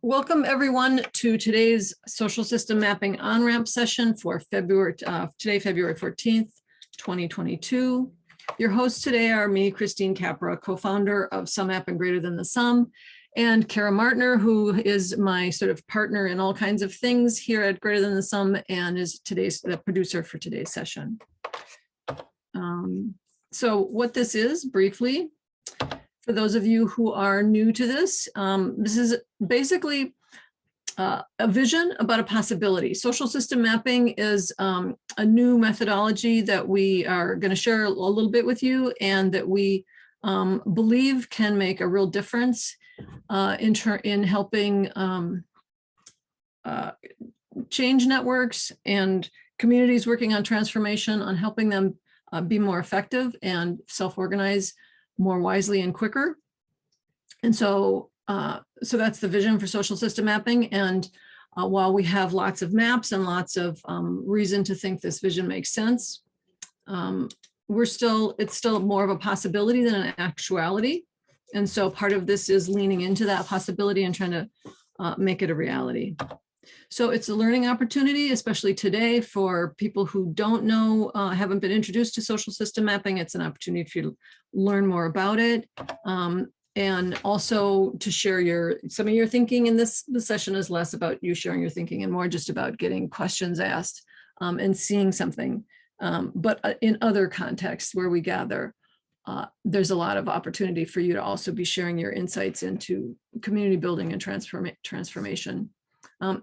Welcome everyone to today's social system mapping OnRamp session for February 14th, 2022. Your hosts today are me, Christine Capra, co-founder of Sum App and Greater Than the Sum, and Kara Martner, who is my sort of partner in all kinds of things here at Greater Than the Sum and is the producer for today's session. So what this is briefly, for those of you who are new to this, this is basically a vision about a possibility. Social system mapping is a new methodology that we are going to share a little bit with you, and that we believe can make a real difference in helping change networks and communities working on transformation, on helping them be more effective and self-organize more wisely and quicker. And so that's the vision for social system mapping. And while we have lots of maps and lots of reason to think this vision makes sense, it's still more of a possibility than an actuality. And so part of this is leaning into that possibility and trying to make it a reality. So it's a learning opportunity, especially today, for people who don't know, haven't been introduced to social system mapping. It's an opportunity for you to learn more about it, and also to share some of your thinking. In this session is less about you sharing your thinking and more just about getting questions asked and seeing something. But in other contexts where we gather, there's a lot of opportunity for you to also be sharing your insights into community building and transformation.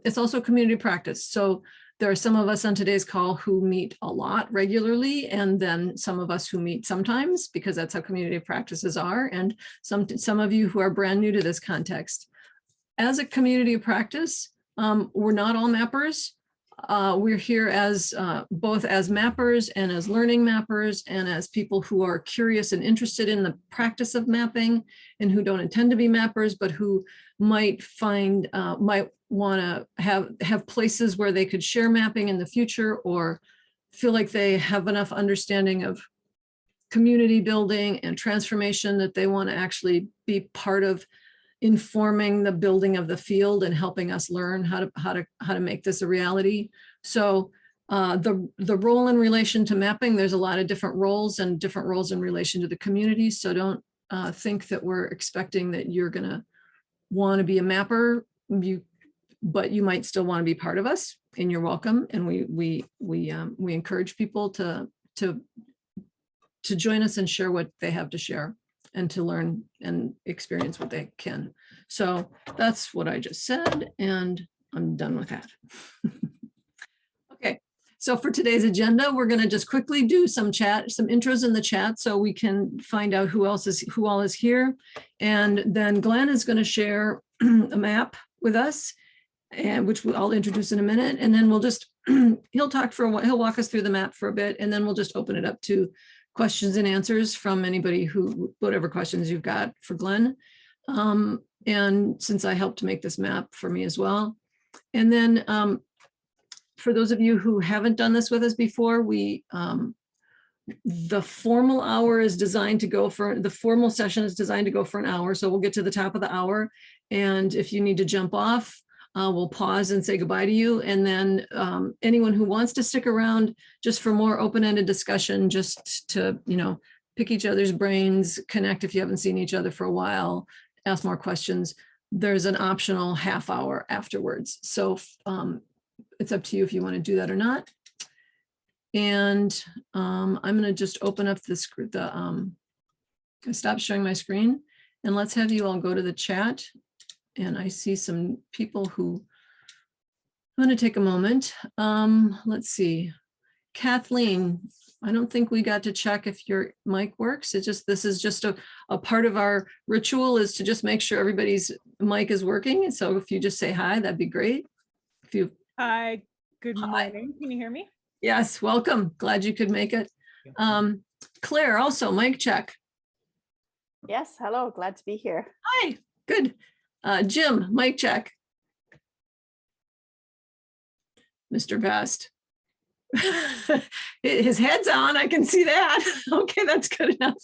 It's also community practice. So there are some of us on today's call who meet a lot regularly, and then some of us who meet sometimes, because that's how community practices are, and some of you who are brand new to this context. As a community practice, we're not all mappers. We're here as both as mappers and as learning mappers, and as people who are curious and interested in the practice of mapping, and who don't intend to be mappers, but who might want to have places where they could share mapping in the future, or feel like they have enough understanding of community building and transformation that they want to actually be part of informing the building of the field and helping us learn how to make this a reality. So the role in relation to mapping, there's a lot of different roles, and different roles in relation to the community. So don't think that we're expecting that you're going to want to be a mapper, but you might still want to be part of us, and you're welcome. And we encourage people to join us and share what they have to share, and to learn and experience what they can. So that's what I just said, and I'm done with that. Okay, so for today's agenda, we're going to just quickly do some intros in the chat, so we can find out who all is here. And then Glenn is going to share a map with us, and which I'll introduce in a minute. And then we'll just he'll talk for a while. He'll walk us through the map for a bit, and then we'll just open it up to questions and answers from anybody whatever questions you've got for Glenn. And since I helped to make this map for me as well. And then for those of you who haven't done this with us before, the formal hour is designed to go for, the formal session is designed to go for an hour. So we'll get to the top of the hour. And if you need to jump off, we'll pause and say goodbye to you. And then anyone who wants to stick around just for more open-ended discussion, just to, pick each other's brains, connect if you haven't seen each other for a while, ask more questions, there's an optional half hour afterwards. So it's up to you if you want to do that or not. And I'm going to just open up stop showing my screen, and let's have you all go to the chat. And I see some people who I'm going to take a moment. Let's see. Kathleen, I don't think we got to check if your mic works. This is just a part of our ritual, is to just make sure everybody's mic is working. So if you just say hi, that'd be great. Hi, good morning. Can you hear me? Yes, welcome. Glad you could make it. Claire, also mic check. Yes, hello, glad to be here. Hi, good. Jim, mic check. Mr. Best. His head's on, I can see that. Okay, that's good enough.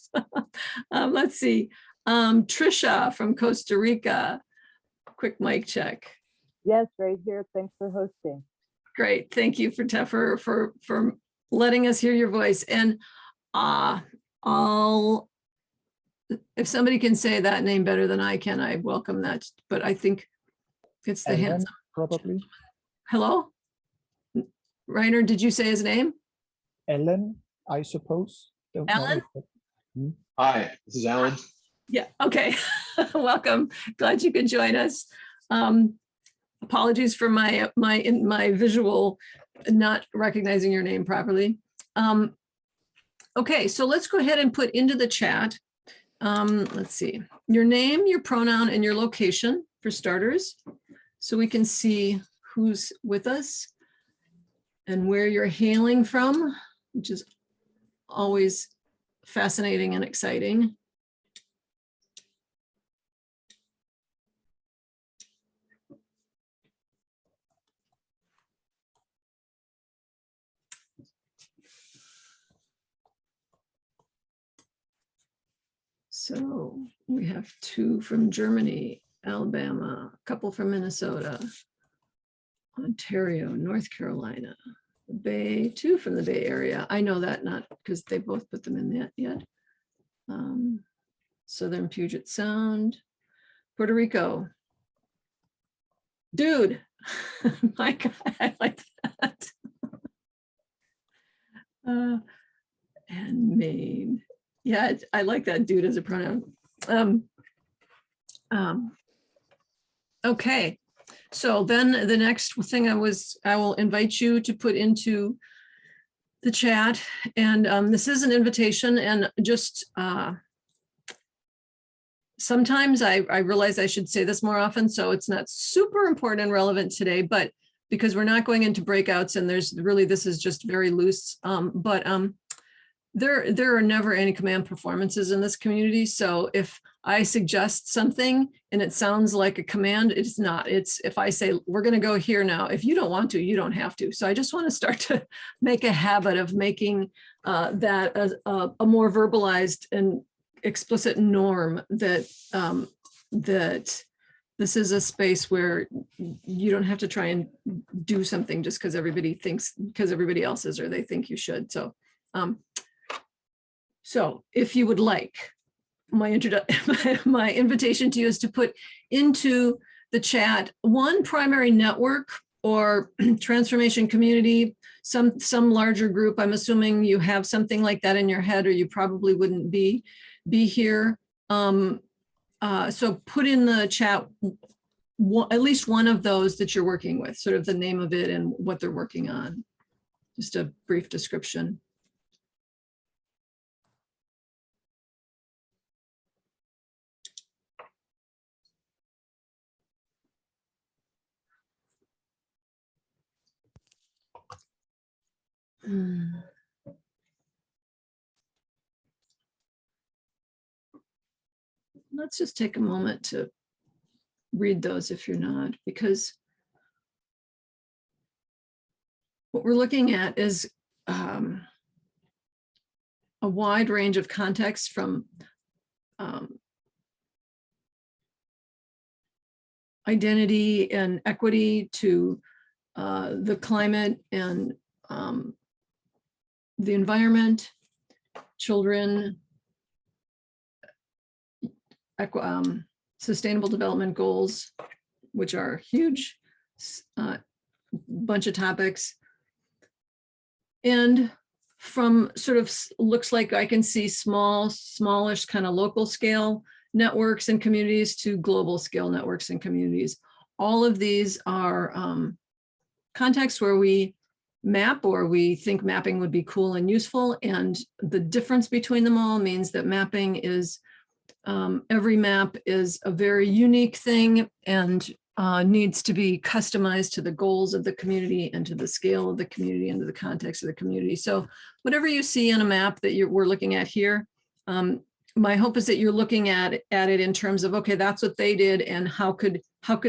Let's see. Trisha from Costa Rica. quick mic check. Yes, right here. Thanks for hosting. Great. Thank you for letting us hear your voice. And if somebody can say that name better than I can, I welcome that. But I think it's the hands up. Probably. Hello? Reiner, did you say his name? Ellen, I suppose. Don't know Alan? if- Hi, this is Alan. Yeah, okay. Welcome. Glad you could join us. Apologies for my visual not recognizing your name properly. Okay, so let's go ahead and put into the chat. Let's see, your name, your pronoun, and your location for starters, so we can see who's with us and where you're hailing from, which is always fascinating and exciting. So we have 2 from Germany, Alabama, a couple from Minnesota, Ontario, North Carolina, the Bay, 2 from the Bay Area. I know that not because they both put them in that yet. Southern Puget Sound, Puerto Rico. Dude, my God, I like that. And Maine. Yeah, I like that, dude, as a pronoun. Okay, so then the next thing I will invite you to put into the chat, and this is an invitation, and just sometimes I realize I should say this more often, so it's not super important and relevant today, but because we're not going into breakouts and there's really, this is just very loose, there are never any command performances in this community. So if I suggest something and it sounds like a command, it's not. It's if I say, we're going to go here now, if you don't want to, you don't have to. So I just want to start to make a habit of making that a more verbalized and explicit norm that that this is a space where you don't have to try and do something just because everybody thinks, because everybody else is, or they think you should. So so if you would like, my invitation to you is to put into the chat one primary network or transformation community, some larger group. I'm assuming you have something like that in your head, or you probably wouldn't be here. So put in the chat at least one of those that you're working with, sort of the name of it and what they're working on. Just a brief description. Let's just take a moment to read those if you're not, because what we're looking at is a wide range of contexts, from identity and equity to the climate and the environment, children, sustainable development goals, which are huge, bunch of topics. And from sort of looks like I can see smallish kind of local scale networks and communities to global scale networks and communities. All of these are contexts where we map, or we think mapping would be cool and useful. And the difference between them all means that mapping is, every map is a very unique thing and needs to be customized to the goals of the community and to the scale of the community and to the context of the community. So whatever you see on a map that we're looking at here, my hope is that you're looking at it in terms of, okay, that's what they did, and how could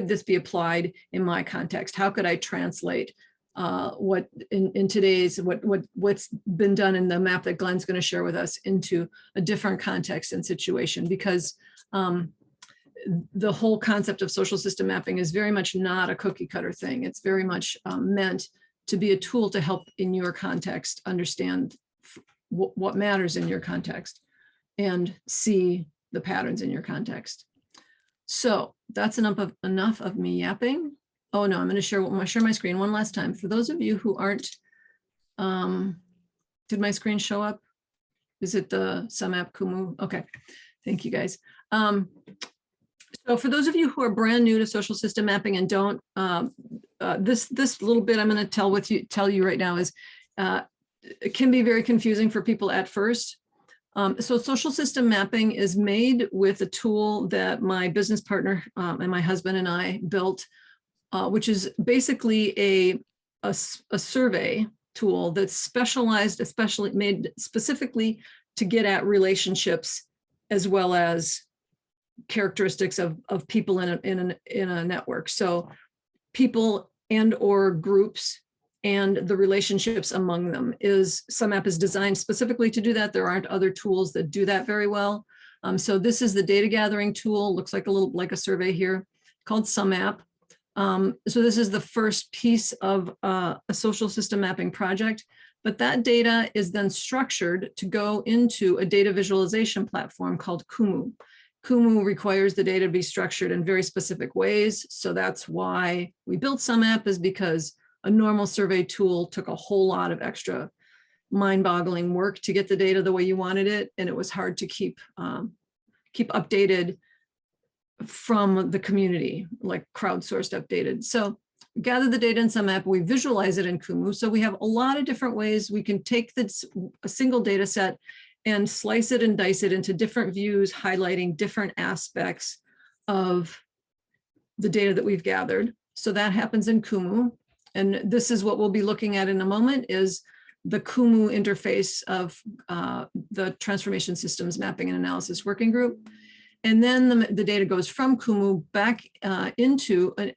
this be applied in my context? How could I translate what in today's what's been done in the map that Glenn's going to share with us into a different context and situation? Because the whole concept of social system mapping is very much not a cookie cutter thing. It's very much meant to be a tool to help in your context understand what matters in your context and see the patterns in your context. So that's enough of me yapping. Oh no, I'm going to share my screen one last time. For those of you who aren't, did my screen show up? Is it the SumApp Kumu? Okay, thank you guys. So for those of you who are brand new to social system mapping and don't, this little bit I'm going to tell you right now is it can be very confusing for people at first. So social system mapping is made with a tool that my business partner and my husband and I built, which is basically a survey tool that's specialized, especially made specifically to get at relationships as well as characteristics of people in a network. So people and or groups and the relationships among them. SumApp is designed specifically to do that. There aren't other tools that do that very well. So this is the data gathering tool. Looks like a survey here called SumApp. So this is the first piece of a social system mapping project, but that data is then structured to go into a data visualization platform called Kumu. Kumu requires the data to be structured in very specific ways. So that's why we built SumApp, is because a normal survey tool took a whole lot of extra mind-boggling work to get the data the way you wanted it. And it was hard to keep updated from the community, like crowdsourced updated. So gather the data in SumApp, we visualize it in Kumu. So we have a lot of different ways we can take a single data set and slice it and dice it into different views, highlighting different aspects of the data that we've gathered. So that happens in Kumu. And this is what we'll be looking at in a moment, is the Kumu interface of the Transformation Systems Mapping and Analysis Working Group. And then the data goes from Kumu back into an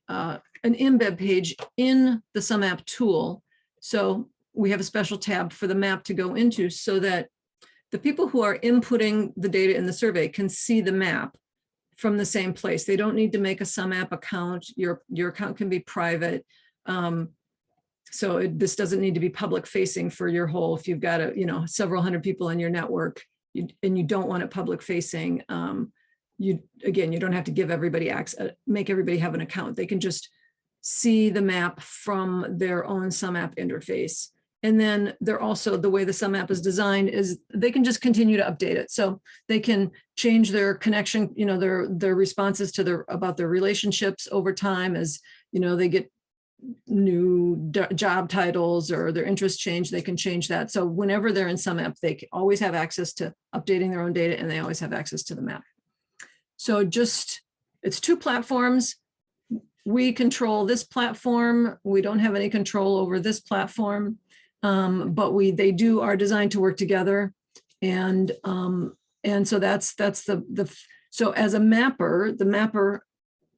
embed page in the SumApp tool. So we have a special tab for the map to go into so that the people who are inputting the data in the survey can see the map from the same place. They don't need to make a SumApp account. Your account can be private. So this doesn't need to be public facing for your whole, if you've got several hundred people in your network and you don't want it public facing, you don't have to give everybody access, make everybody have an account. They can just see the map from their own SumApp interface. And then they're also, the way the SumApp is designed is they can just continue to update it. So they can change their connection, their responses to about their relationships over time as, they get new job titles or their interests change, they can change that. So whenever they're in SumApp, they always have access to updating their own data and they always have access to the map. So it's two platforms. We control this platform. We don't have any control over this platform. But they are designed to work together, and so that's so as a mapper, the mapper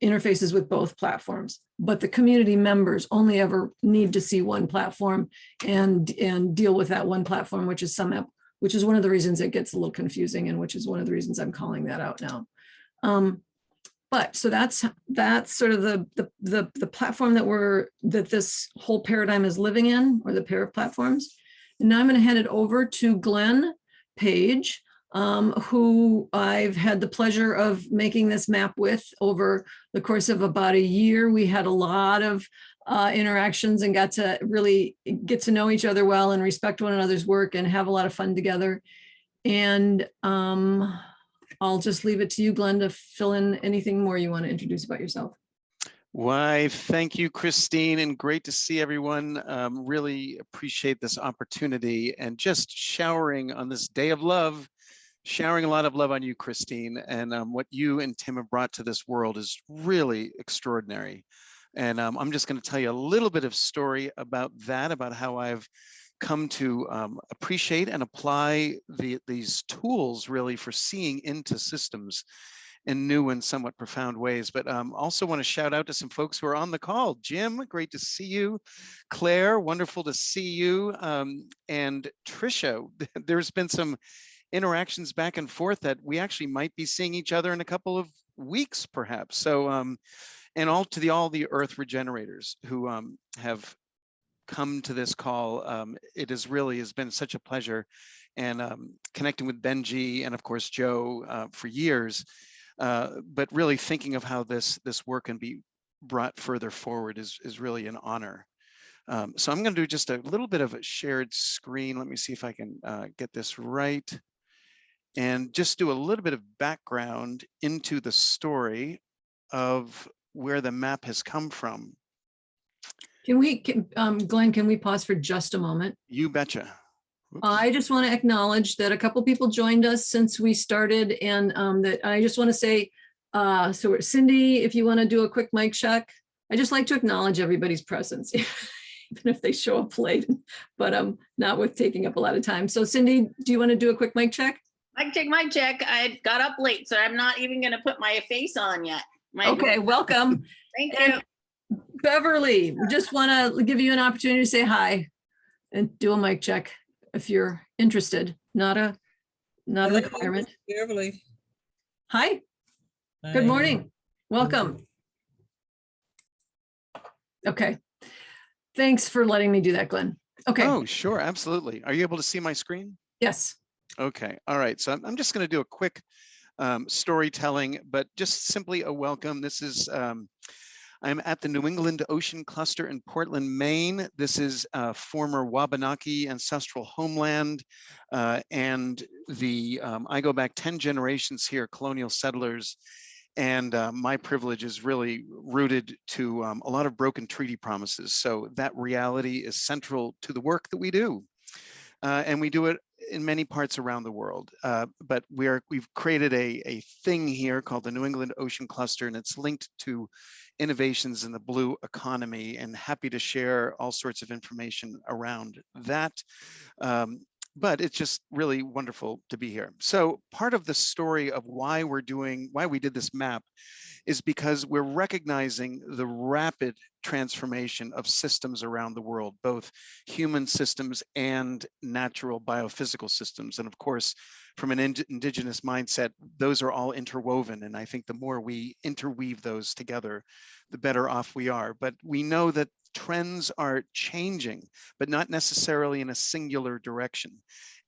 interfaces with both platforms, but the community members only ever need to see one platform and deal with that one platform, which is SumApp, which is one of the reasons it gets a little confusing, and which is one of the reasons I'm calling that out now. But so that's sort of the platform that this whole paradigm is living in, or the pair of platforms. And now I'm going to hand it over to Glenn Page, who I've had the pleasure of making this map with over the course of about a year. We had a lot of interactions and got to really get to know each other well and respect one another's work and have a lot of fun together. And I'll just leave it to you, Glenn, to fill in anything more you want to introduce about yourself. Why, thank you, Christine, and great to see everyone. Really appreciate this opportunity and just showering on this day of love, showering a lot of love on you, Christine, and what you and Tim have brought to this world is really extraordinary. And I'm just going to tell you a little bit of story about that, about how I've come to appreciate and apply these tools really for seeing into systems in new and somewhat profound ways. But also want to shout out to some folks who are on the call. Jim, great to see you. Claire, wonderful to see you. And Trisha, there's been some interactions back and forth that we actually might be seeing each other in a couple of weeks, perhaps. So, and all the Earth regenerators who have come to this call. It is really has been such a pleasure, and connecting with Benji and of course Joe for years, but really thinking of how this work can be brought further forward is really an honor. So I'm going to do just a little bit of a shared screen. Let me see if I can get this right, and just do a little bit of background into the story of where the map has come from. Glenn, can we pause for just a moment? You betcha. Oops. I just want to acknowledge that a couple people joined us since we started, and that I just want to say, so Cindy, if you want to do a quick mic check, I just like to acknowledge everybody's presence, even if they show up late, but not with taking up a lot of time. So Cindy, do you want to do a quick mic check? Mic check. I got up late, so I'm not even going to put my face on yet. Okay, welcome. Thank And you. Beverly, we just want to give you an opportunity to say hi and do a mic check if you're interested. Not a requirement. Beverly. Hi, good Hi. morning. Welcome. Okay. Thanks for letting me do that, Glenn. Okay. Oh, sure, absolutely. Are you able to see my screen? Yes. Okay, all right. So I'm just going to do a quick storytelling, but just simply a welcome. This is, I'm at the New England Ocean Cluster in Portland, Maine. This is former Wabanaki ancestral homeland. And I go back 10 generations here, colonial settlers. And my privilege is really rooted to a lot of broken treaty promises. So that reality is central to the work that we do. And we do it in many parts around the world. But we've created a thing here called the New England Ocean Cluster, and it's linked to innovations in the blue economy, and happy to share all sorts of information around that. But it's just really wonderful to be here. So part of the story of why we did this map is because we're recognizing the rapid transformation of systems around the world, both human systems and natural biophysical systems. And of course, from an indigenous mindset, those are all interwoven. And I think the more we interweave those together, the better off we are. But we know that trends are changing, but not necessarily in a singular direction.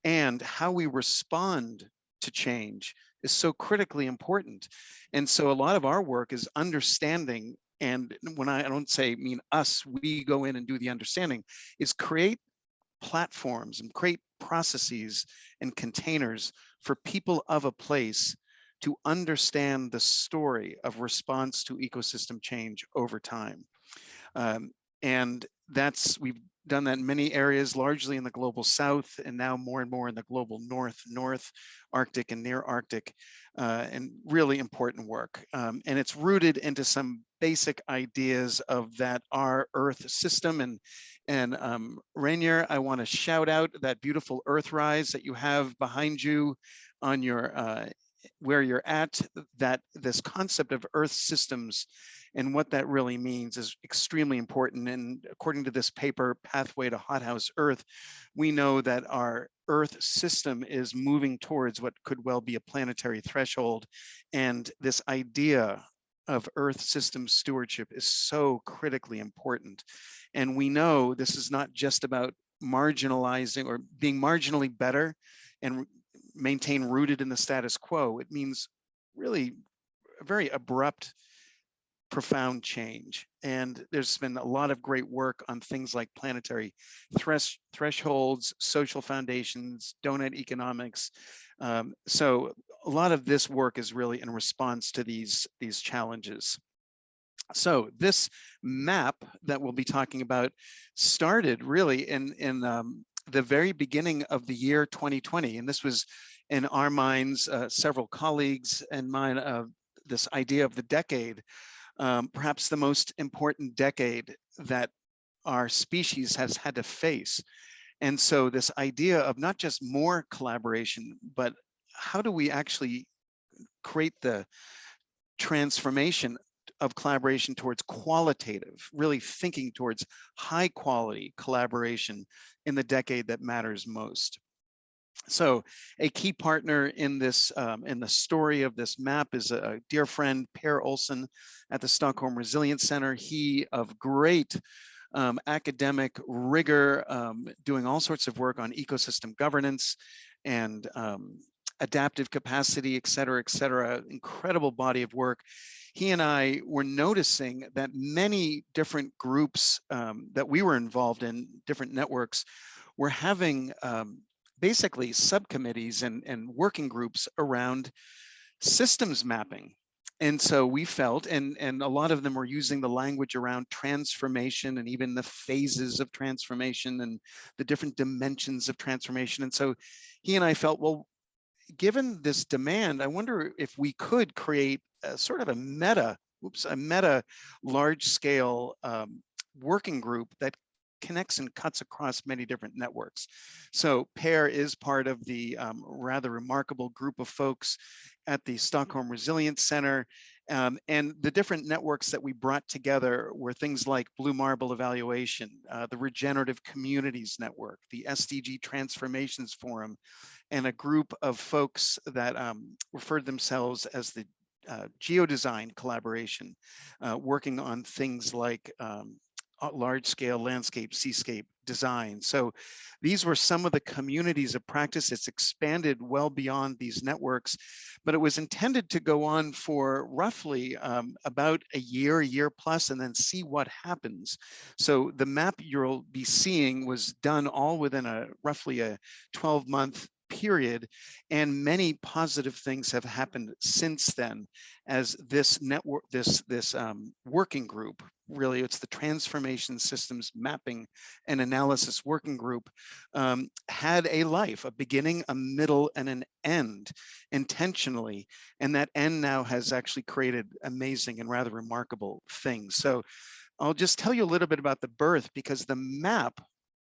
And how we respond to change is so critically important. And so a lot of our work is understanding, and when I don't mean us, we go in and do the understanding, is create platforms and create processes and containers for people of a place to understand the story of response to ecosystem change over time. And we've done that in many areas, largely in the global south, and now more and more in the global north, Arctic and near Arctic, and really important work. And it's rooted into some basic ideas of that our Earth system. And Rainier, I want to shout out that beautiful Earthrise that you have behind you on your where you're at, that this concept of Earth systems and what that really means is extremely important. And according to this paper, Pathway to Hothouse Earth, we know that our Earth system is moving towards what could well be a planetary threshold. And this idea of Earth system stewardship is so critically important. And we know this is not just about marginalizing or being marginally better and maintain rooted in the status quo. It means really a very abrupt, profound change. And there's been a lot of great work on things like planetary thresholds, social foundations, donut economics. So a lot of this work is really in response to these challenges. So this map that we'll be talking about started really in the very beginning of the year 2020. And this was in our minds, several colleagues and mine, this idea of the decade, perhaps the most important decade that our species has had to face. And so this idea of not just more collaboration, but how do we actually create the transformation of collaboration towards qualitative, really thinking towards high quality collaboration in the decade that matters most. So a key partner in this, in the story of this map is a dear friend, Per Olsen at the Stockholm Resilience Center. He of great academic rigor, doing all sorts of work on ecosystem governance and adaptive capacity, et cetera, incredible body of work. He and I were noticing that many different groups that we were involved in, different networks, were having basically subcommittees and working groups around systems mapping. And so we felt, and a lot of them were using the language around transformation and even the phases of transformation and the different dimensions of transformation. And so he and I felt, well, given this demand, I wonder if we could create a sort of a meta large scale working group that connects and cuts across many different networks. So Per is part of the rather remarkable group of folks at the Stockholm Resilience Center. And the different networks that we brought together were things like Blue Marble Evaluation, the Regenerative Communities Network, the SDG Transformations Forum, and a group of folks that referred themselves as the Geodesign Collaboration, working on things like large-scale landscape, seascape design. So these were some of the communities of practice. It's expanded well beyond these networks, but it was intended to go on for roughly about a year plus, and then see what happens. So the map you'll be seeing was done all within roughly a 12-month period, and many positive things have happened since then as this network, this working group, really it's the Transformation Systems Mapping and Analysis Working Group, had a life, a beginning, a middle, and an end intentionally. And that end now has actually created amazing and rather remarkable things. So I'll just tell you a little bit about the birth, because the map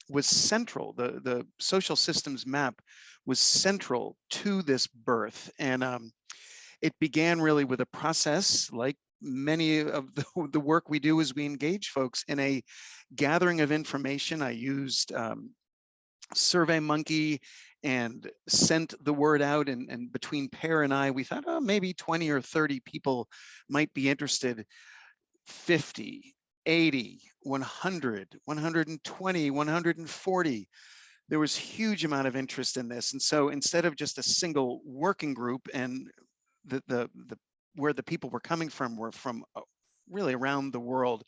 was central. The social systems map was central to this birth. And it began really with a process, like many of the work we do is we engage folks in a gathering of information. I used SurveyMonkey and sent the word out, and between Per and I, we thought, oh, maybe 20 or 30 people might be interested. 50, 80, 100, 120, 140. There was huge amount of interest in this. And so instead of just a single working group, and where the people were coming from were from really around the world,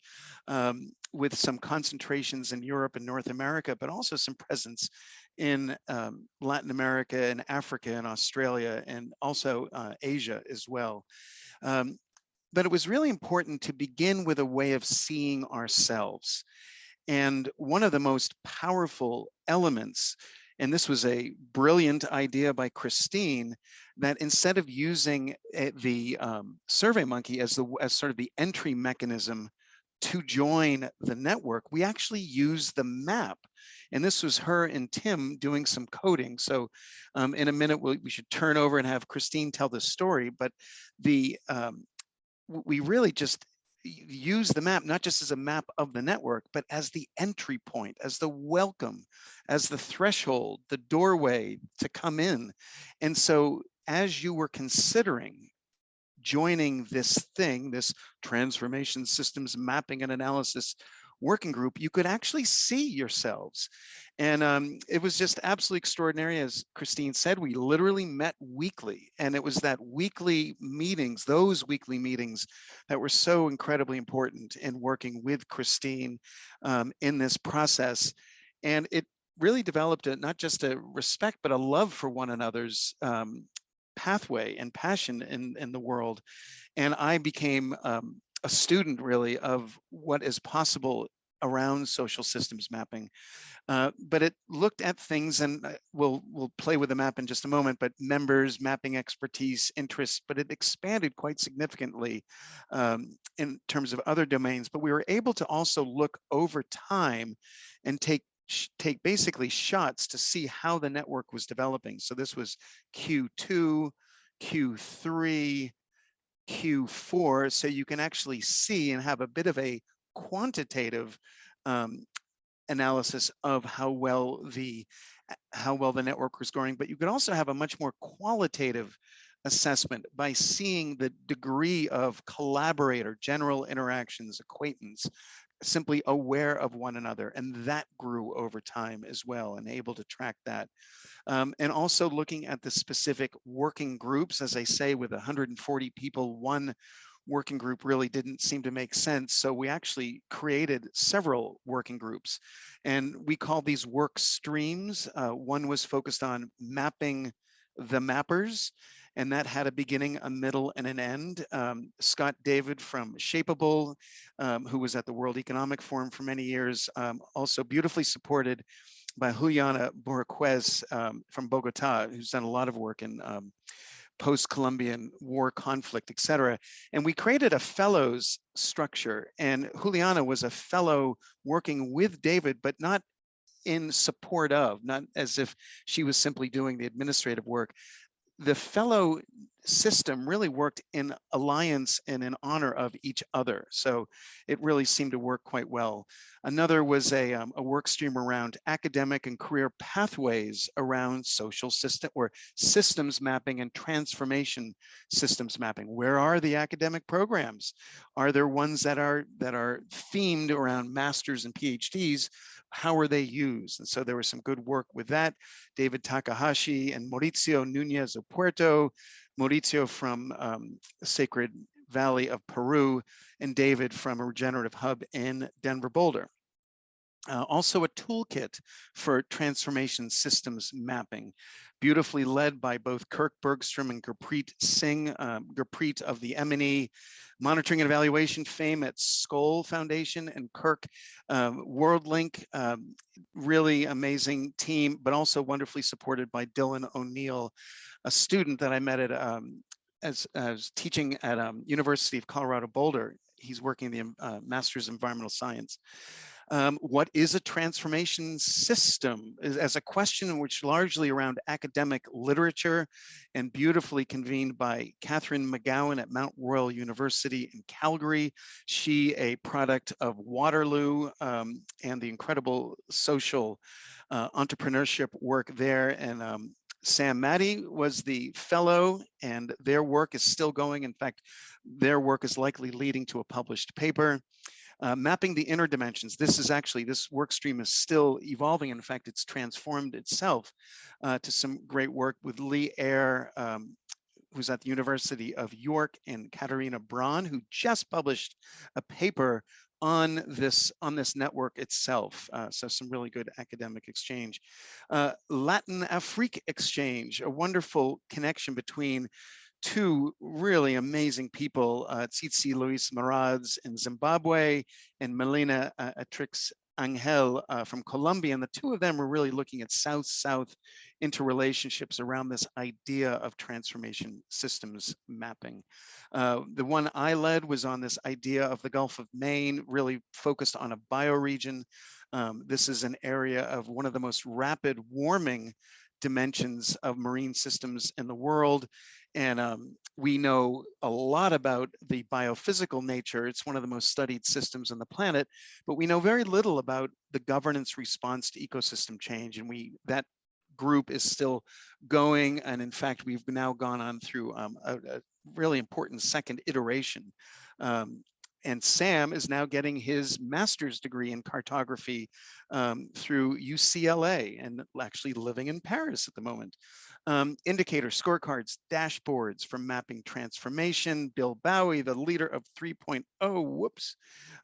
with some concentrations in Europe and North America, but also some presence in Latin America and Africa and Australia, and also Asia as well. But it was really important to begin with a way of seeing ourselves. And one of the most powerful elements, and this was a brilliant idea by Christine, that instead of using the SurveyMonkey as sort of the entry mechanism to join the network, we actually use the map. And this was her and Tim doing some coding. So in a minute, we should turn over and have Christine tell the story. But we really just use the map, not just as a map of the network, but as the entry point, as the welcome, as the threshold, the doorway to come in. And so as you were considering joining this thing, this Transformation Systems Mapping and Analysis Working Group, you could actually see yourselves. And it was just absolutely extraordinary. As Christine said, we literally met weekly, and it was that weekly meetings, those weekly meetings, that were so incredibly important in working with Christine in this process. And it really developed not just a respect, but a love for one another's pathway and passion in the world. And I became a student really of what is possible around social systems mapping. But it looked at things, and we'll play with the map in just a moment, but members, mapping expertise, interests, but it expanded quite significantly in terms of other domains. But we were able to also look over time and take basically shots to see how the network was developing. So this was Q2, Q3, Q4, so you can actually see and have a bit of a quantitative analysis of how well the network was going, but you could also have a much more qualitative assessment by seeing the degree of collaborator, general interactions, acquaintance, simply aware of one another, and that grew over time as well, and able to track that. And also looking at the specific working groups, as I say, with 140 people, one working group really didn't seem to make sense. So we actually created several working groups, and we call these work streams. One was focused on mapping the mappers, and that had a beginning, a middle, and an end. Scott David from Shapeable, who was at the World Economic Forum for many years, also beautifully supported by Juliana Borquez from Bogota, who's done a lot of work in post-Columbian war conflict, et cetera. And we created a fellows structure, and Juliana was a fellow working with David, but not in support of, not as if she was simply doing the administrative work. The fellow system really worked in alliance and in honor of each other. So it really seemed to work quite well. Another was a work stream around academic and career pathways around social system or systems mapping and transformation systems mapping. Where are the academic programs? Are there ones that are themed around masters and PhDs? How are they used? And so there was some good work with that. David Takahashi and Mauricio Nunez of Puerto, Mauricio from Sacred Valley of Peru, and David from a regenerative hub in Denver Boulder. Also a toolkit for transformation systems mapping, beautifully led by both Kirk Bergstrom and Gurpreet Singh, Gurpreet of the M&E Monitoring and Evaluation fame at Skoll Foundation, and Kirk WorldLink, really amazing team, but also wonderfully supported by Dylan O'Neill, a student that I met at as teaching at University of Colorado Boulder. He's working in the Master's in Environmental Science. What is a transformation system? As a question which largely around academic literature, and beautifully convened by Catherine McGowan at Mount Royal University in Calgary. She a product of Waterloo and the incredible social entrepreneurship work there. And Sam Maddie was the fellow, and their work is still going. In fact, their work is likely leading to a published paper. Mapping the inner dimensions. This work stream is still evolving. In fact, it's transformed itself to some great work with Lee Eyre, who's at the University of York, and Katarina Braun, who just published a paper on this network itself. So some really good academic exchange. Latin Afrique exchange, a wonderful connection between two really amazing people, Tsitsi Luis Marads in Zimbabwe and Melina Atrix Angel from Colombia. And the two of them were really looking at South-South interrelationships around this idea of transformation systems mapping. The one I led was on this idea of the Gulf of Maine, really focused on a bioregion. This is an area of one of the most rapid warming dimensions of marine systems in the world. And we know a lot about the biophysical nature. It's one of the most studied systems on the planet, but we know very little about the governance response to ecosystem change. And that group is still going. And in fact, we've now gone on through a really important second iteration. And Sam is now getting his master's degree in cartography through UCLA, and actually living in Paris at the moment. Indicators, scorecards, dashboards from mapping transformation. Bill Bowie, the leader of 3.0, whoops.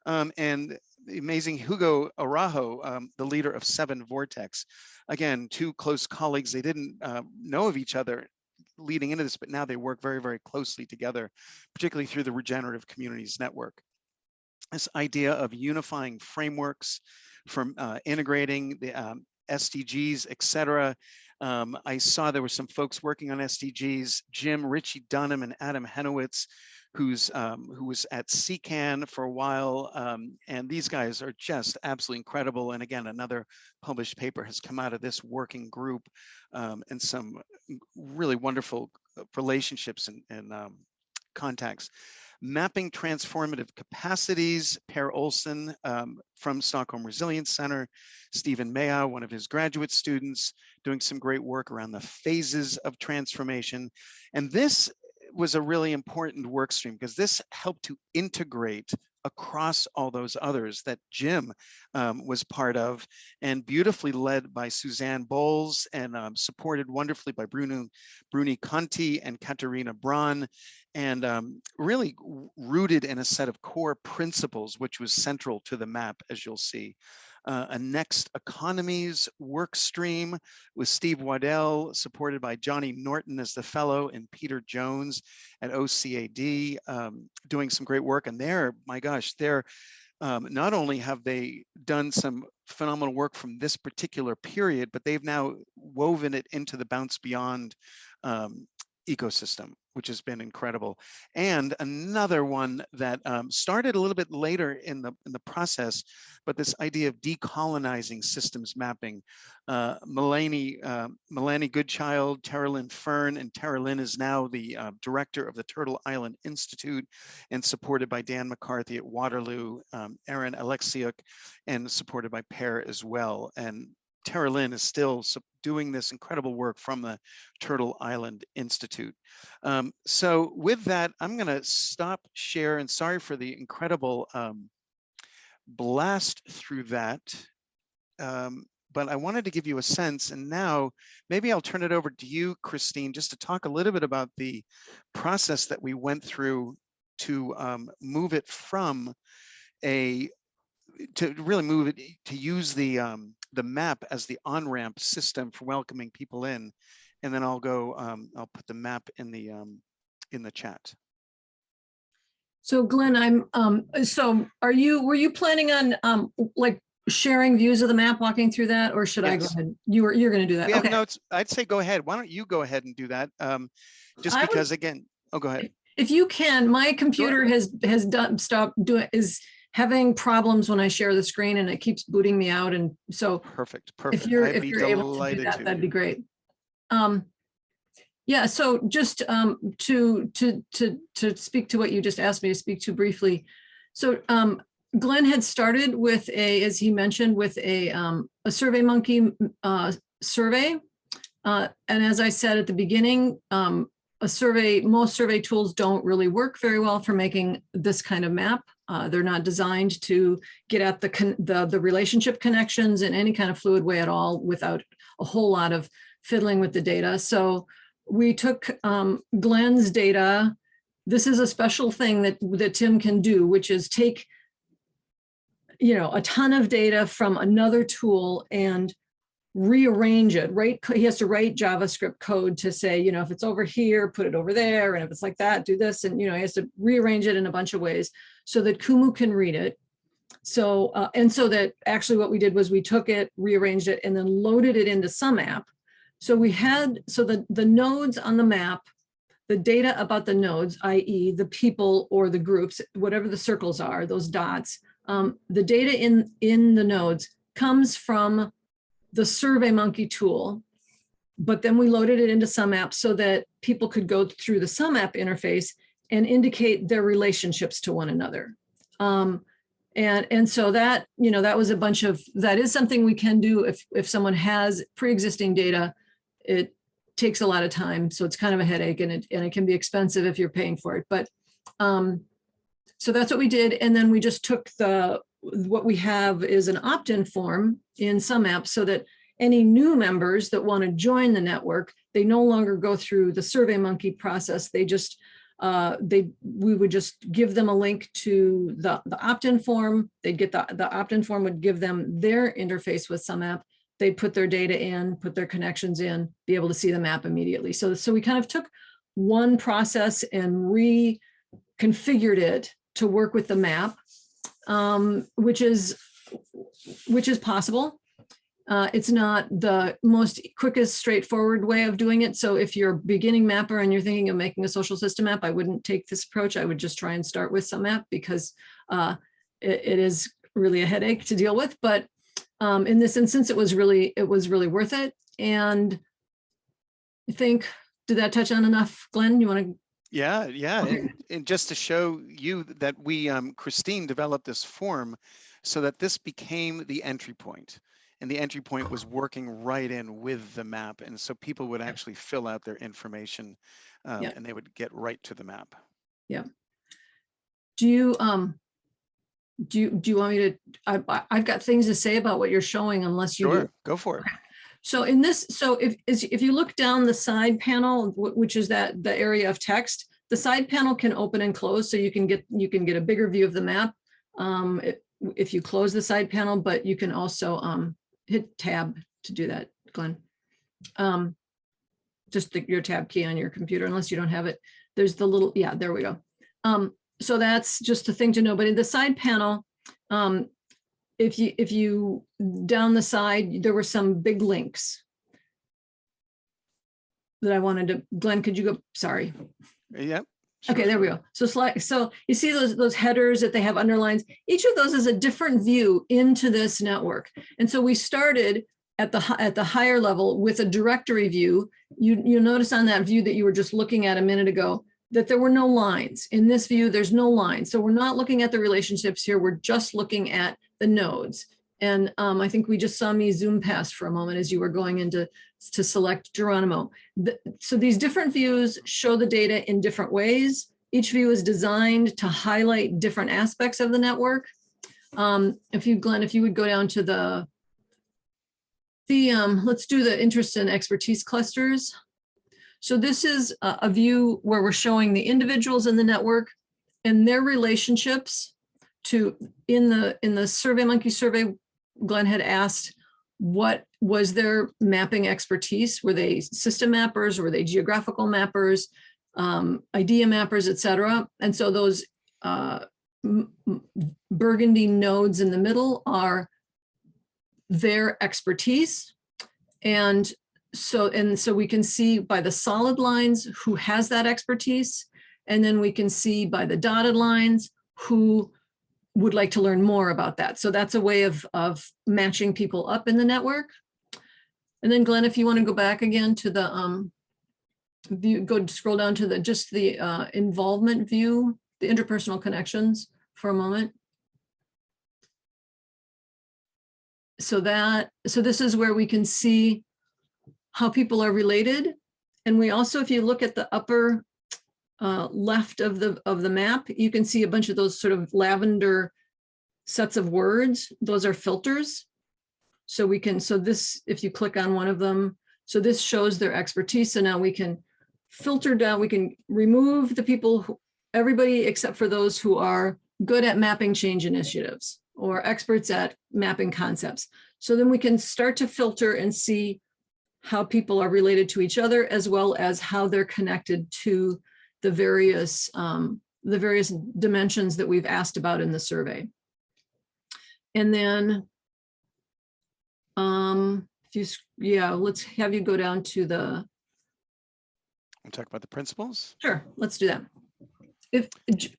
And the amazing Hugo Araujo, the leader of 7 Vortex. Again, 2 close colleagues. They didn't know of each other leading into this, but now they work very, very closely together, particularly through the Regenerative Communities Network. This idea of unifying frameworks from integrating the SDGs, et cetera. I saw there were some folks working on SDGs, Jim, Richie Dunham, and Adam Henowitz, who was at CCAN for a while. And these guys are just absolutely incredible. And again, another published paper has come out of this working group, and some really wonderful relationships and contacts. Mapping Transformative Capacities, Per Olsen from Stockholm Resilience Center, Stephen Maya, one of his graduate students, doing some great work around the phases of transformation. And this was a really important work stream because this helped to integrate across all those others that Jim was part of, and beautifully led by Suzanne Bowles, and supported wonderfully by Bruni Conti and Katarina Braun, and really rooted in a set of core principles, which was central to the map, as you'll see. A Next Economies work stream with Steve Waddell, supported by Johnny Norton as the fellow, and Peter Jones at OCAD, doing some great work. And they're, my gosh, they're not only have they done some phenomenal work from this particular period, but they've now woven it into the Bounce Beyond ecosystem, which has been incredible. And another one that started a little bit later in the process, but this idea of decolonizing systems mapping. Melanie Goodchild, Tara Lynn Fern, and Tara Lynn is now the director of the Turtle Island Institute, and supported by Dan McCarthy at Waterloo, Aaron Alexiuk, and supported by Per as well. And Tara Lynn is still doing this incredible work from the Turtle Island Institute. So with that, I'm going to stop share, and sorry for the incredible blast through that. But I wanted to give you a sense, and now maybe I'll turn it over to you, Christine, just to talk a little bit about the process that we went through to move it from to really move it to use the map as the on-ramp system for welcoming people in, and then I'll go. I'll put the map in the chat. So Glenn, so were you planning on like sharing views of the map, walking through that, or should I go ahead? You're going to do that. We have Okay. notes. I'd say go ahead. Why don't you go ahead and do that? Just because again, oh, go ahead. If you can, my computer has stopped doing, is having problems when I share the screen, and it keeps booting me out. And so Perfect. if you're able to do that, that'd be great. Yeah, so just to speak to what you just asked me to speak to briefly. So Glenn had started with as he mentioned, with a SurveyMonkey survey. And as I said at the beginning, most survey tools don't really work very well for making this kind of map. They're not designed to get at the relationship connections in any kind of fluid way at all without a whole lot of fiddling with the data. So we took Glenn's data. This is a special thing that Tim can do, which is take, a ton of data from another tool and rearrange it, right? He has to write JavaScript code to say, if it's over here, put it over there. And if it's like that, do this. And, he has to rearrange it in a bunch of ways so that Kumu can read it. So, and so that actually what we did was we took it, rearranged it, and then loaded it into some app. So we had, the nodes on the map, the data about the nodes, i.e. the people or the groups, whatever the circles are, those dots, the data in the nodes comes from the SurveyMonkey tool, but then we loaded it into some app so that people could go through the some app interface and indicate their relationships to one another. And so that, that was a bunch of, that is something we can do if someone has pre-existing data. It takes a lot of time, so it's kind of a headache, and it can be expensive if you're paying for it. But so that's what we did, and then we just took what we have is an opt-in form in some apps so that any new members that want to join the network, they no longer go through the SurveyMonkey process. They just we would just give them a link to the opt-in form. They'd get the opt-in form would give them their interface with some app. They'd put their data in, put their connections in, be able to see the map immediately. So we kind of took one process and reconfigured it to work with the map, which is possible. It's not the most quickest, straightforward way of doing it. So if you're a beginning mapper and you're thinking of making a social system map, I wouldn't take this approach. I would just try and start with some map because it is really a headache to deal with. But in this instance, it was really worth it. And I think, did that touch on enough, Glenn? You want to Yeah, yeah. Okay. And just to show you that we, Christine developed this form so that this became the entry point. And the entry point was working right in with the map. And so people would actually fill out their information Yeah. and they would get right to the map. Yeah. Do you want me to, I've got things to say about what you're showing unless you do. Sure, go for it. So in this, so if you look down the side panel, which is the area of text, the side panel can open and close, so you can get a bigger view of the map if you close the side panel, but you can also hit tab to do that, Glenn. Just your tab key on your computer, unless you don't have it. There's the little, yeah, there we go. So that's just the thing to know. But in the side panel, if you down the side, there were some big links that I wanted to, Glenn, could you go, sorry. Yep. Okay, there we go. So you see those headers that they have underlines. Each of those is a different view into this network. And so we started at the higher level with a directory view. You notice on that view that you were just looking at a minute ago that there were no lines. In this view, there's no lines. So we're not looking at the relationships here. We're just looking at the nodes. And I think we just saw me zoom past for a moment as you were going into to select Geronimo. So these different views show the data in different ways. Each view is designed to highlight different aspects of the network. Glenn, if you would go down to let's do the interest and expertise clusters. So this is a view where we're showing the individuals in the network and their relationships to, in the SurveyMonkey survey, Glenn had asked, what was their mapping expertise? Were they system mappers? Were they geographical mappers, idea mappers, et cetera? And so those burgundy nodes in the middle are their expertise. And so we can see by the solid lines who has that expertise. And then we can see by the dotted lines who would like to learn more about that. So that's a way of matching people up in the network. And then Glenn, if you want to go back again to the view, scroll down to the involvement view, the interpersonal connections for a moment. So this is where we can see how people are related. And we also, if you look at the upper left of the map, you can see a bunch of those sort of lavender sets of words. Those are filters. So this, if you click on one of them, so this shows their expertise. So now we can filter down, we can remove the people, everybody except for those who are good at mapping change initiatives or experts at mapping concepts. So then we can start to filter and see how people are related to each other, as well as how they're connected to the various dimensions that we've asked about in the survey. And then, let's have you go down to the. We'll talk about the principles. Sure, let's do that.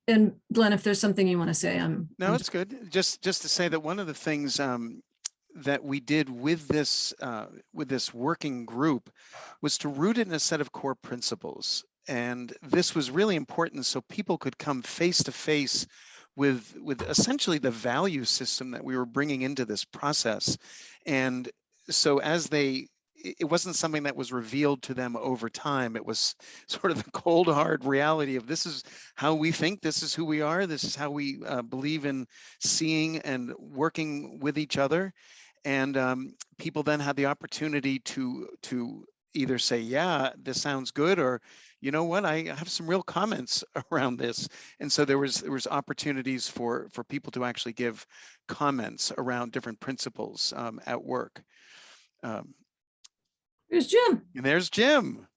And Glenn, if there's something you want to say, No, it's good. Just to say that one of the things that we did with this working group was to root it in a set of core principles. And this was really important so people could come face to face with essentially the value system that we were bringing into this process. And so it wasn't something that was revealed to them over time. It was sort of the cold, hard reality of this is how we think, this is who we are, this is how we believe in seeing and working with each other. And people then had the opportunity to either say, yeah, this sounds good, or, you know what, I have some real comments around this. And so there was opportunities for people to actually give comments around different principles at work. There's Jim. And there's Jim.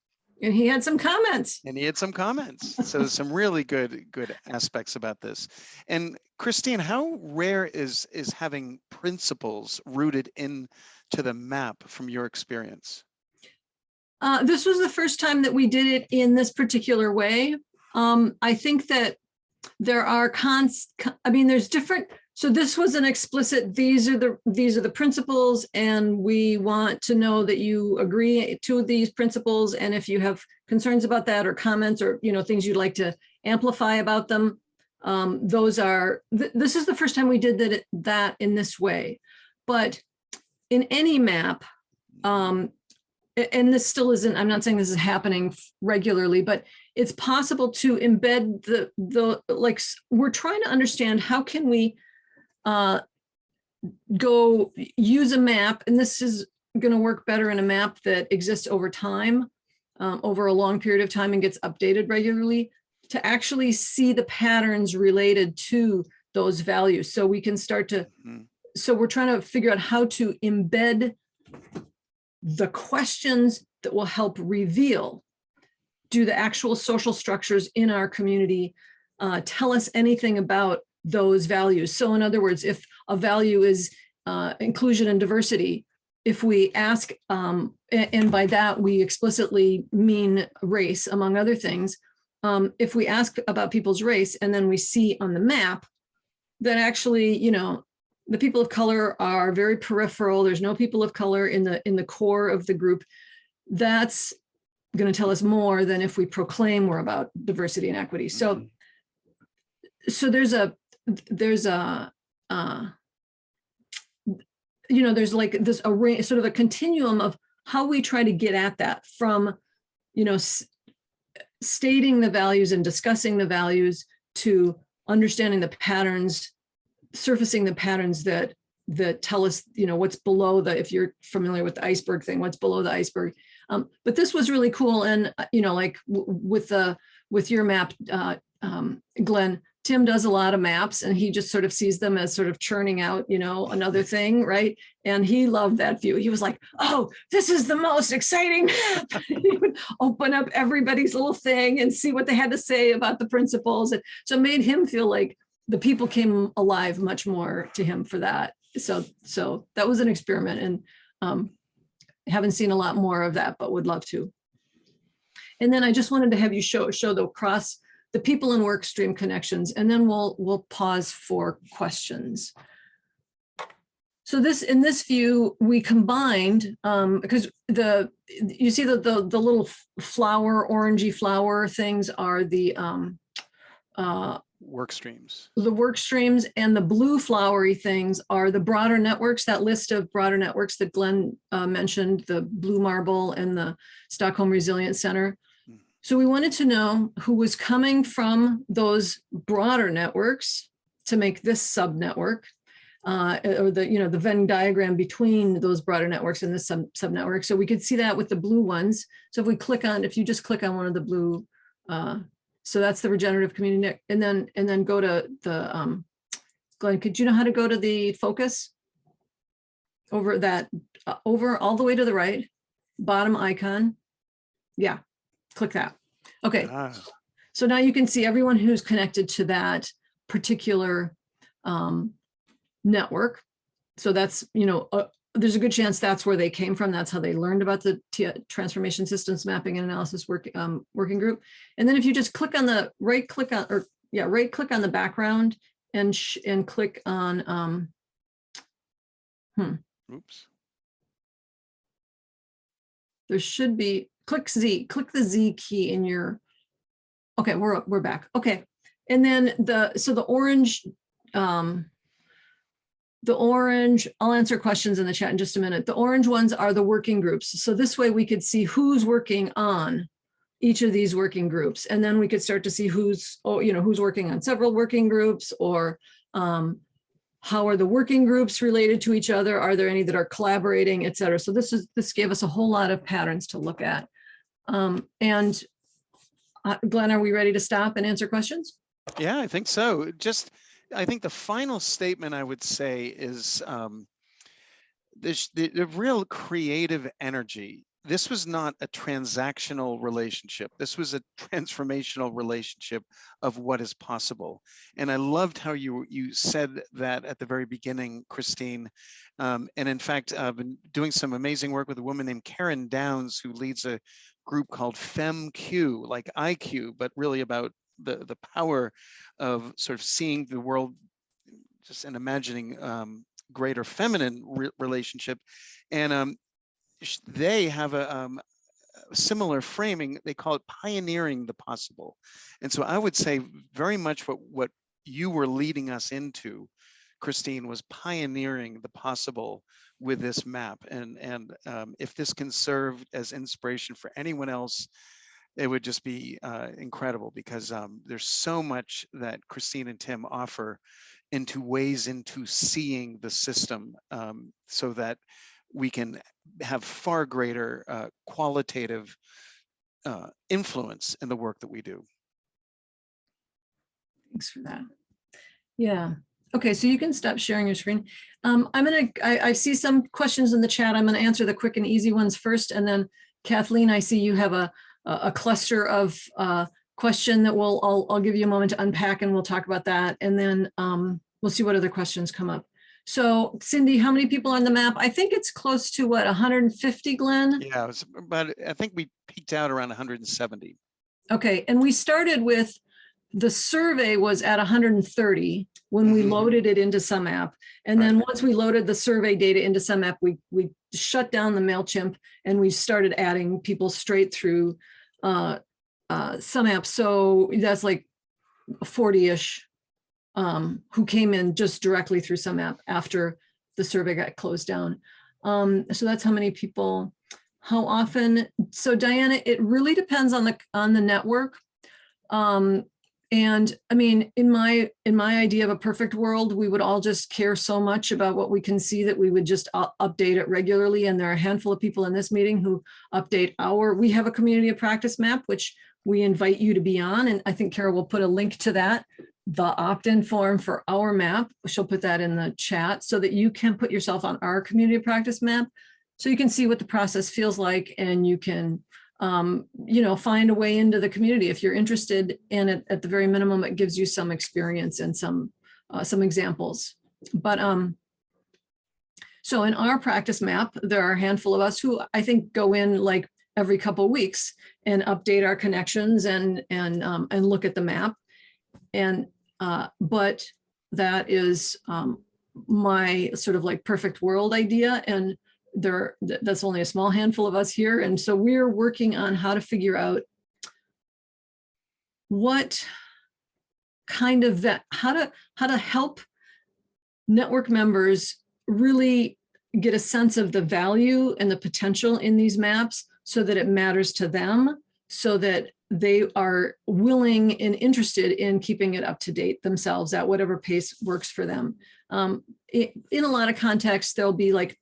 And he had some comments. So there's some really good aspects about this. And Christine, how rare is having principles rooted into the map from your experience? This was the first time that we did it in this particular way. I think that there are there's different So this was an explicit, these are the principles, and we want to know that you agree to these principles. And if you have concerns about that or comments or, things you'd like to amplify about them, those are, this is the first time we did that in this way. But in any map, and this still isn't, I'm not saying this is happening regularly, but it's possible to embed like, we're trying to understand how can we go use a map, and this is going to work better in a map that exists over time, over a long period of time and gets updated regularly, to actually see the patterns related to those values. So we can start to, so we're trying to figure out how to embed the questions that will help reveal, do the actual social structures in our community tell us anything about those values? So in other words, if a value is inclusion and diversity, if we ask, and by that we explicitly mean race, among other things, if we ask about people's race and then we see on the map that actually, the people of color are very peripheral, there's no people of color in the core of the group, that's going to tell us more than if we proclaim we're about diversity and equity. So there's like this array, sort of a continuum of how we try to get at that, from, stating the values and discussing the values, to understanding the patterns, surfacing the patterns that tell us, what's below if you're familiar with the iceberg thing, what's below the iceberg. But this was really cool. And, like with your map, Glenn, Tim does a lot of maps, and he just sort of sees them as sort of churning out, another thing, right? And he loved that view. He was like, oh, this is the most exciting map. He would open up everybody's little thing and see what they had to say about the principles. And so it made him feel like the people came alive much more to him for that. So that was an experiment, and haven't seen a lot more of that, but would love to. And then I just wanted to have you show the people and work stream connections, and then we'll pause for questions. So in this view, we combined, because you see the little flower, orangey flower things are the work streams. The work streams, and the blue flowery things are the broader networks, that list of broader networks that Glenn mentioned, the Blue Marble and the Stockholm Resilience Center. So we wanted to know who was coming from those broader networks to make this sub-network, or the Venn diagram between those broader networks and this sub-network. So we could see that with the blue ones. So if you just click on one of the blue, so that's the regenerative community, and then go to the, Glenn, could you know how to go to the focus? Over all the way to the right, bottom icon. Yeah. Click that. Okay. So now you can see everyone who's connected to that particular network. So that's, there's a good chance that's where they came from. That's how they learned about the Transformation Systems Mapping and Analysis working group. And then if you just click on the right click on the background and click on, Oops. There should be, click the Z key in your, okay, we're back. Okay. And then the orange, I'll answer questions in the chat in just a minute. The orange ones are the working groups. So this way we could see who's working on each of these working groups. And then we could start to see who's working on several working groups, or how are the working groups related to each other? Are there any that are collaborating, et cetera? So this gave us a whole lot of patterns to look at. And Glenn, are we ready to stop and answer questions? Yeah, I think so. I think the final statement I would say is the real creative energy. This was not a transactional relationship. This was a transformational relationship of what is possible. And I loved how you said that at the very beginning, Christine. And in fact, I've been doing some amazing work with a woman named Karen Downs, who leads a group called FemQ, like IQ, but really about the power of sort of seeing the world just an imagining greater feminine relationship, and they have a similar framing. They call it pioneering the possible. And so I would say very much what you were leading us into, Christine, was pioneering the possible with this map. And if this can serve as inspiration for anyone else, it would just be incredible, because there's so much that Christine and Tim offer into ways into seeing the system, so that we can have far greater qualitative influence in the work that we do. Thanks for that. Yeah. Okay, so you can stop sharing your screen. I see some questions in the chat. I'm gonna answer the quick and easy ones first, and then Kathleen, I see you have a cluster of question that I'll give you a moment to unpack, and we'll talk about that, and then we'll see what other questions come up. So Cindy, how many people on the map? I think it's close to what, 150, Glenn? Yeah, it was about, I think we peaked out around 170. Okay, and we started with, the survey was at 130 when we loaded it into SumApp. And then once we loaded the survey data into SumApp, we shut down the MailChimp and we started adding people straight through SumApp. So that's like 40-ish who came in just directly through SumApp after the survey got closed down. So that's how many people, how often. So Diana, it really depends on the network. And I mean, in my idea of a perfect world, we would all just care so much about what we can see that we would just update it regularly. And there are a handful of people in this meeting who update we have a community of practice map, which we invite you to be on. And I think Kara will put a link to that, the opt-in form for our map. She'll put that in the chat so that you can put yourself on our community of practice map. So you can see what the process feels like, and you can find a way into the community if you're interested in it. At the very minimum, it gives you some experience and some examples. But so in our practice map, there are a handful of us who I think go in like every couple of weeks and update our connections and look at the map. And but that is my sort of like perfect world idea, and that's only a small handful of us here. And so we're working on how to figure out what kind of how to help network members really get a sense of the value and the potential in these maps, so that it matters to them, so that they are willing and interested in keeping it up to date themselves at whatever pace works for them. In a lot of contexts, there'll be like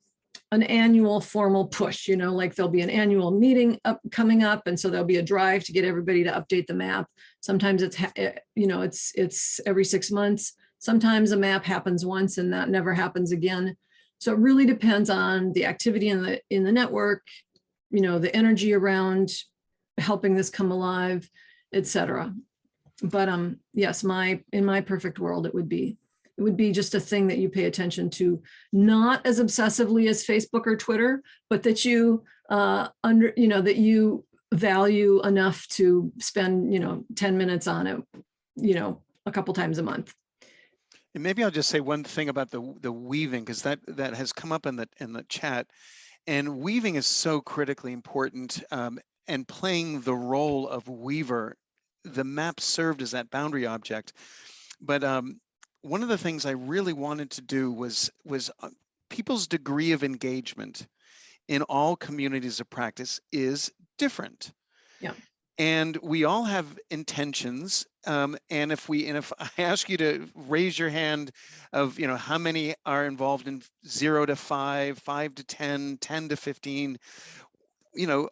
an annual formal push, like there'll be an annual meeting coming up. And so there'll be a drive to get everybody to update the map. Sometimes it's every 6 months. Sometimes a map happens once and that never happens again. So it really depends on the activity in the network, the energy around helping this come alive, etc. But yes, in my perfect world, it would be just a thing that you pay attention to, not as obsessively as Facebook or Twitter, but that you that you value enough to spend 10 minutes on it, a couple times a month. And maybe I'll just say one thing about the weaving, because that has come up in the chat, and weaving is so critically important, and playing the role of weaver. The map served as that boundary object, but one of the things I really wanted to do was people's degree of engagement in all communities of practice is different. Yeah. And we all have intentions. And if I ask you to raise your hand of how many are involved in 0 to 5, 5 to 10, 10 to 15,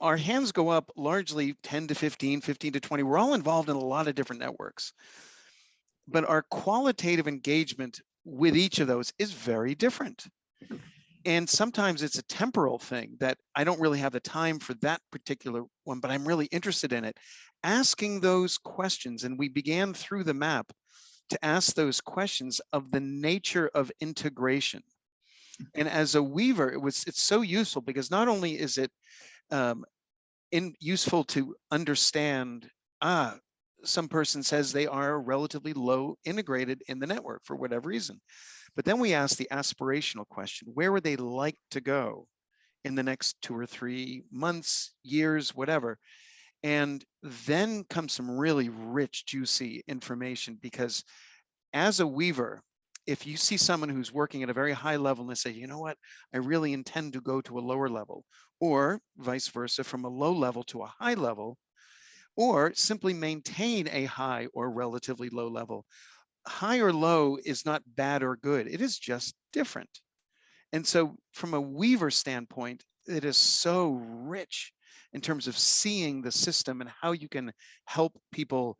our hands go up largely 10 to 15, 15 to 20. We're all involved in a lot of different networks. But our qualitative engagement with each of those is very different. And sometimes it's a temporal thing that I don't really have the time for that particular one, but I'm really interested in it. Asking those questions, and we began through the map to ask those questions of the nature of integration. And as a weaver, it's so useful, because not only is it useful to understand, some person says they are relatively low integrated in the network for whatever reason. But then we ask the aspirational question, where would they like to go in the next 2 or 3 months, years, whatever? And then comes some really rich, juicy information, because as a weaver, if you see someone who's working at a very high level and they say, you know what, I really intend to go to a lower level, or vice versa, from a low level to a high level, or simply maintain a high or relatively low level. High or low is not bad or good. It is just different. And so from a weaver standpoint, it is so rich in terms of seeing the system and how you can help people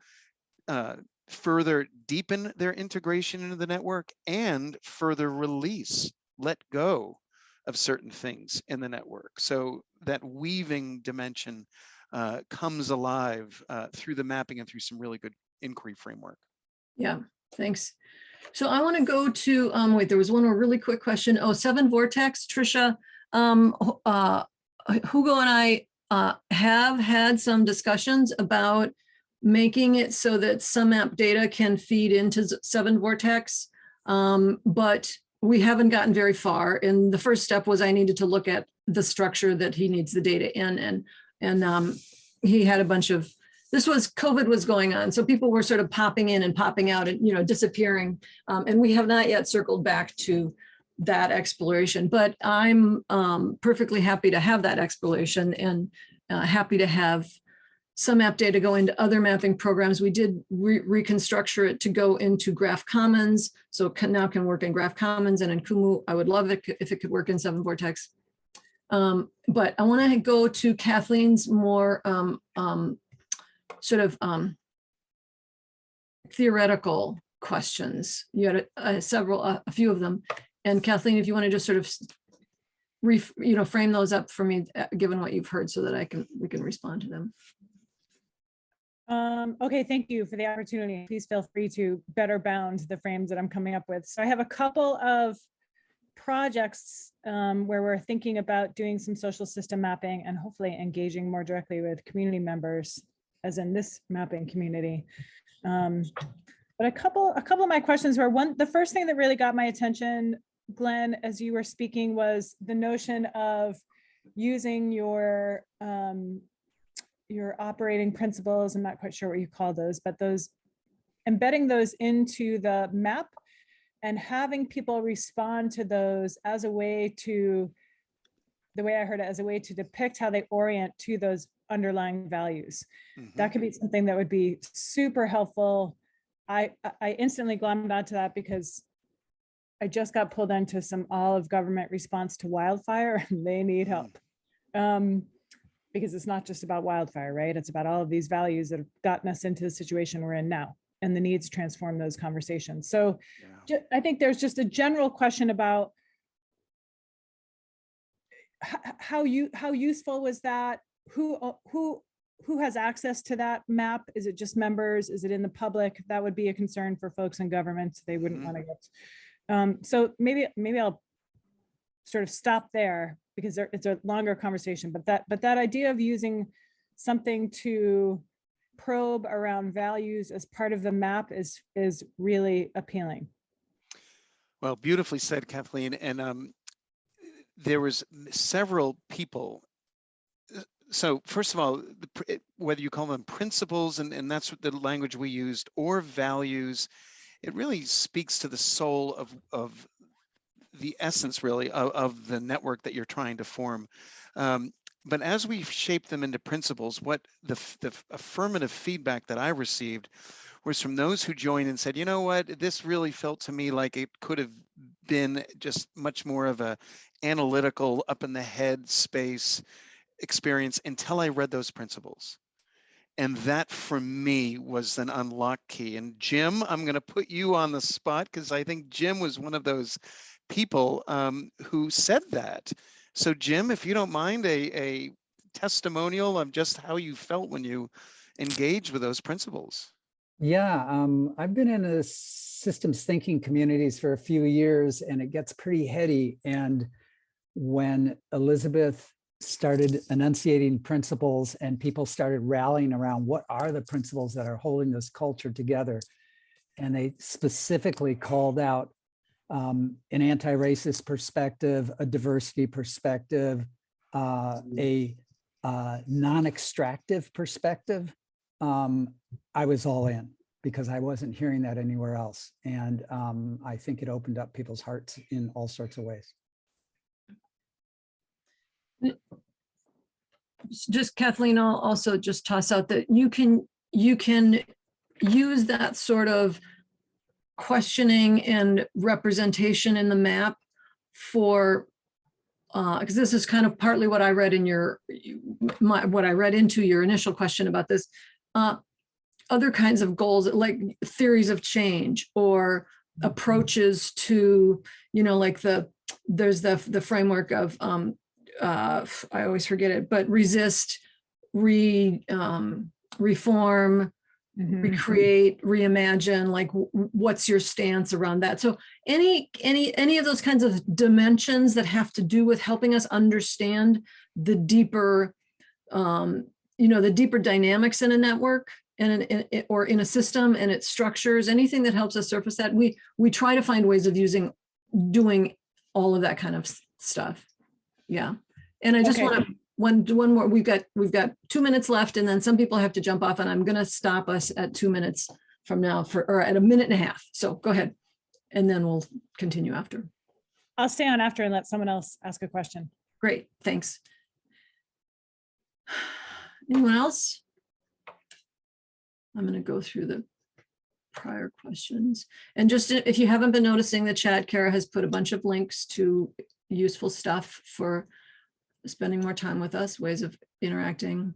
further deepen their integration into the network and further release, let go of certain things in the network. So that weaving dimension comes alive through the mapping and through some really good inquiry framework. Yeah, thanks. So I want to go to, wait, there was one more really quick question. Oh, 7 Vortex, Trisha. Hugo and I have had some discussions about making it so that some app data can feed into 7 Vortex, but we haven't gotten very far. And the first step was I needed to look at the structure that he needs the data in, and he had a bunch of, this was, COVID was going on, so people were sort of popping in and popping out and, you know, disappearing, and we have not yet circled back to that exploration, but I'm perfectly happy to have that exploration and happy to have some app data go into other mapping programs. We did reconstructure it to go into Graph Commons, so now can work in Graph Commons and in Kumu. I would love it if it could work in 7 Vortex. But I want to go to Kathleen's more sort of theoretical questions. You had a few of them. And Kathleen, if you want to just sort of frame those up for me, given what you've heard, so that we can respond to them. Okay, thank you for the opportunity. Please feel free to better bound the frames that I'm coming up with. So I have a couple of projects where we're thinking about doing some social system mapping and hopefully engaging more directly with community members, as in this mapping community. But a couple of my questions were, the first thing that really got my attention, Glenn, as you were speaking, was the notion of using your operating principles. I'm not quite sure what you call those, but those, embedding those into the map and having people respond to those as a way to, the way I heard it, as a way to depict how they orient to those underlying values. Mm-hmm. That could be something that would be super helpful. I instantly glommed onto that because I just got pulled into some all-of government response to wildfire, and they need help. Because it's not just about wildfire, right? It's about all of these values that have gotten us into the situation we're in now and the need to transform those conversations. So yeah. I think there's just a general question about how useful was that? Who has access to that map? Is it just members? Is it in the public? That would be a concern for folks in government. They wouldn't want to get. So maybe I'll sort of stop there because it's a longer conversation. But that idea of using something to probe around values as part of the map is really appealing. Well, beautifully said, Kathleen. And there was several people. So first of all, whether you call them principles, and that's the language we used, or values, it really speaks to the soul of the essence, really, of the network that you're trying to form. But as we shape them into principles, what the affirmative feedback that I received was from those who joined and said, you know what, this really felt to me like it could have been just much more of a analytical, up in the head space experience until I read those principles. And that for me was an unlock key. And Jim, I'm going to put you on the spot because I think Jim was one of those people who said that. So Jim, if you don't mind, a testimonial of just how you felt when you engaged with those principles. Yeah, I've been in the systems thinking communities for a few years, and it gets pretty heady. And when Elizabeth started enunciating principles and people started rallying around what are the principles that are holding this culture together, and they specifically called out an anti-racist perspective, a diversity perspective, a non-extractive perspective, I was all in because I wasn't hearing that anywhere else. And I think it opened up people's hearts in all sorts of ways. Just Kathleen, I'll also just toss out that you can use that sort of questioning and representation in the map for, because this is kind of partly what I read in what I read into your initial question about this, other kinds of goals like theories of change or approaches to, like there's the framework of, I always forget it, but resist, reform, recreate, reimagine, like what's your stance around that? So any of those kinds of dimensions that have to do with helping us understand the deeper, the deeper dynamics in a network and or in a system and its structures, anything that helps us surface that, we try to find ways of doing all of that kind of stuff. Yeah. And I just want to one more, we've got 2 minutes left, and then some people have to jump off, and I'm going to stop us at 2 minutes from now or at 1.5 minutes. So go ahead, and then we'll continue after. I'll stay on after and let someone else ask a question. Great, thanks. Anyone else? I'm going to go through the prior questions. And just if you haven't been noticing the chat, Kara has put a bunch of links to useful stuff for spending more time with us, ways of interacting.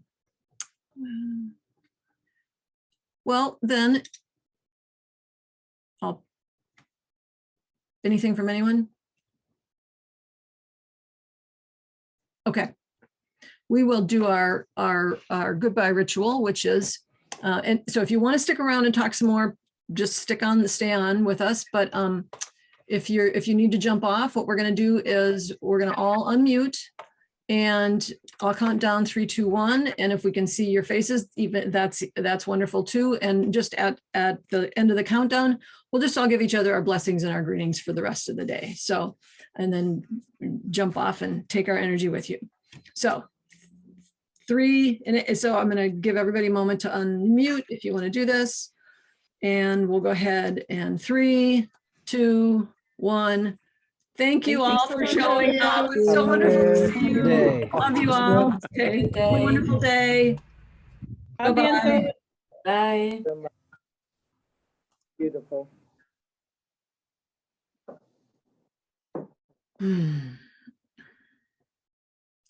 Well, then, anything from anyone? Okay, we will do our goodbye ritual, which is, and so if you want to stick around and talk some more, just stay on with us. But if you need to jump off, what we're going to do is we're going to all unmute. And I'll count down 3, 2, 1. And if we can see your faces, even that's wonderful too. And just at the end of the countdown, we'll just all give each other our blessings and our greetings for the rest of the day. So, and then jump off and take our energy with you. So 3, and so I'm going to give everybody a moment to unmute if you want to do this. And we'll go ahead and 3, 2, 1. Thank you all for showing up. It's so wonderful to see you. Love you all. Okay. Have a wonderful day. Bye-bye. Bye. Beautiful.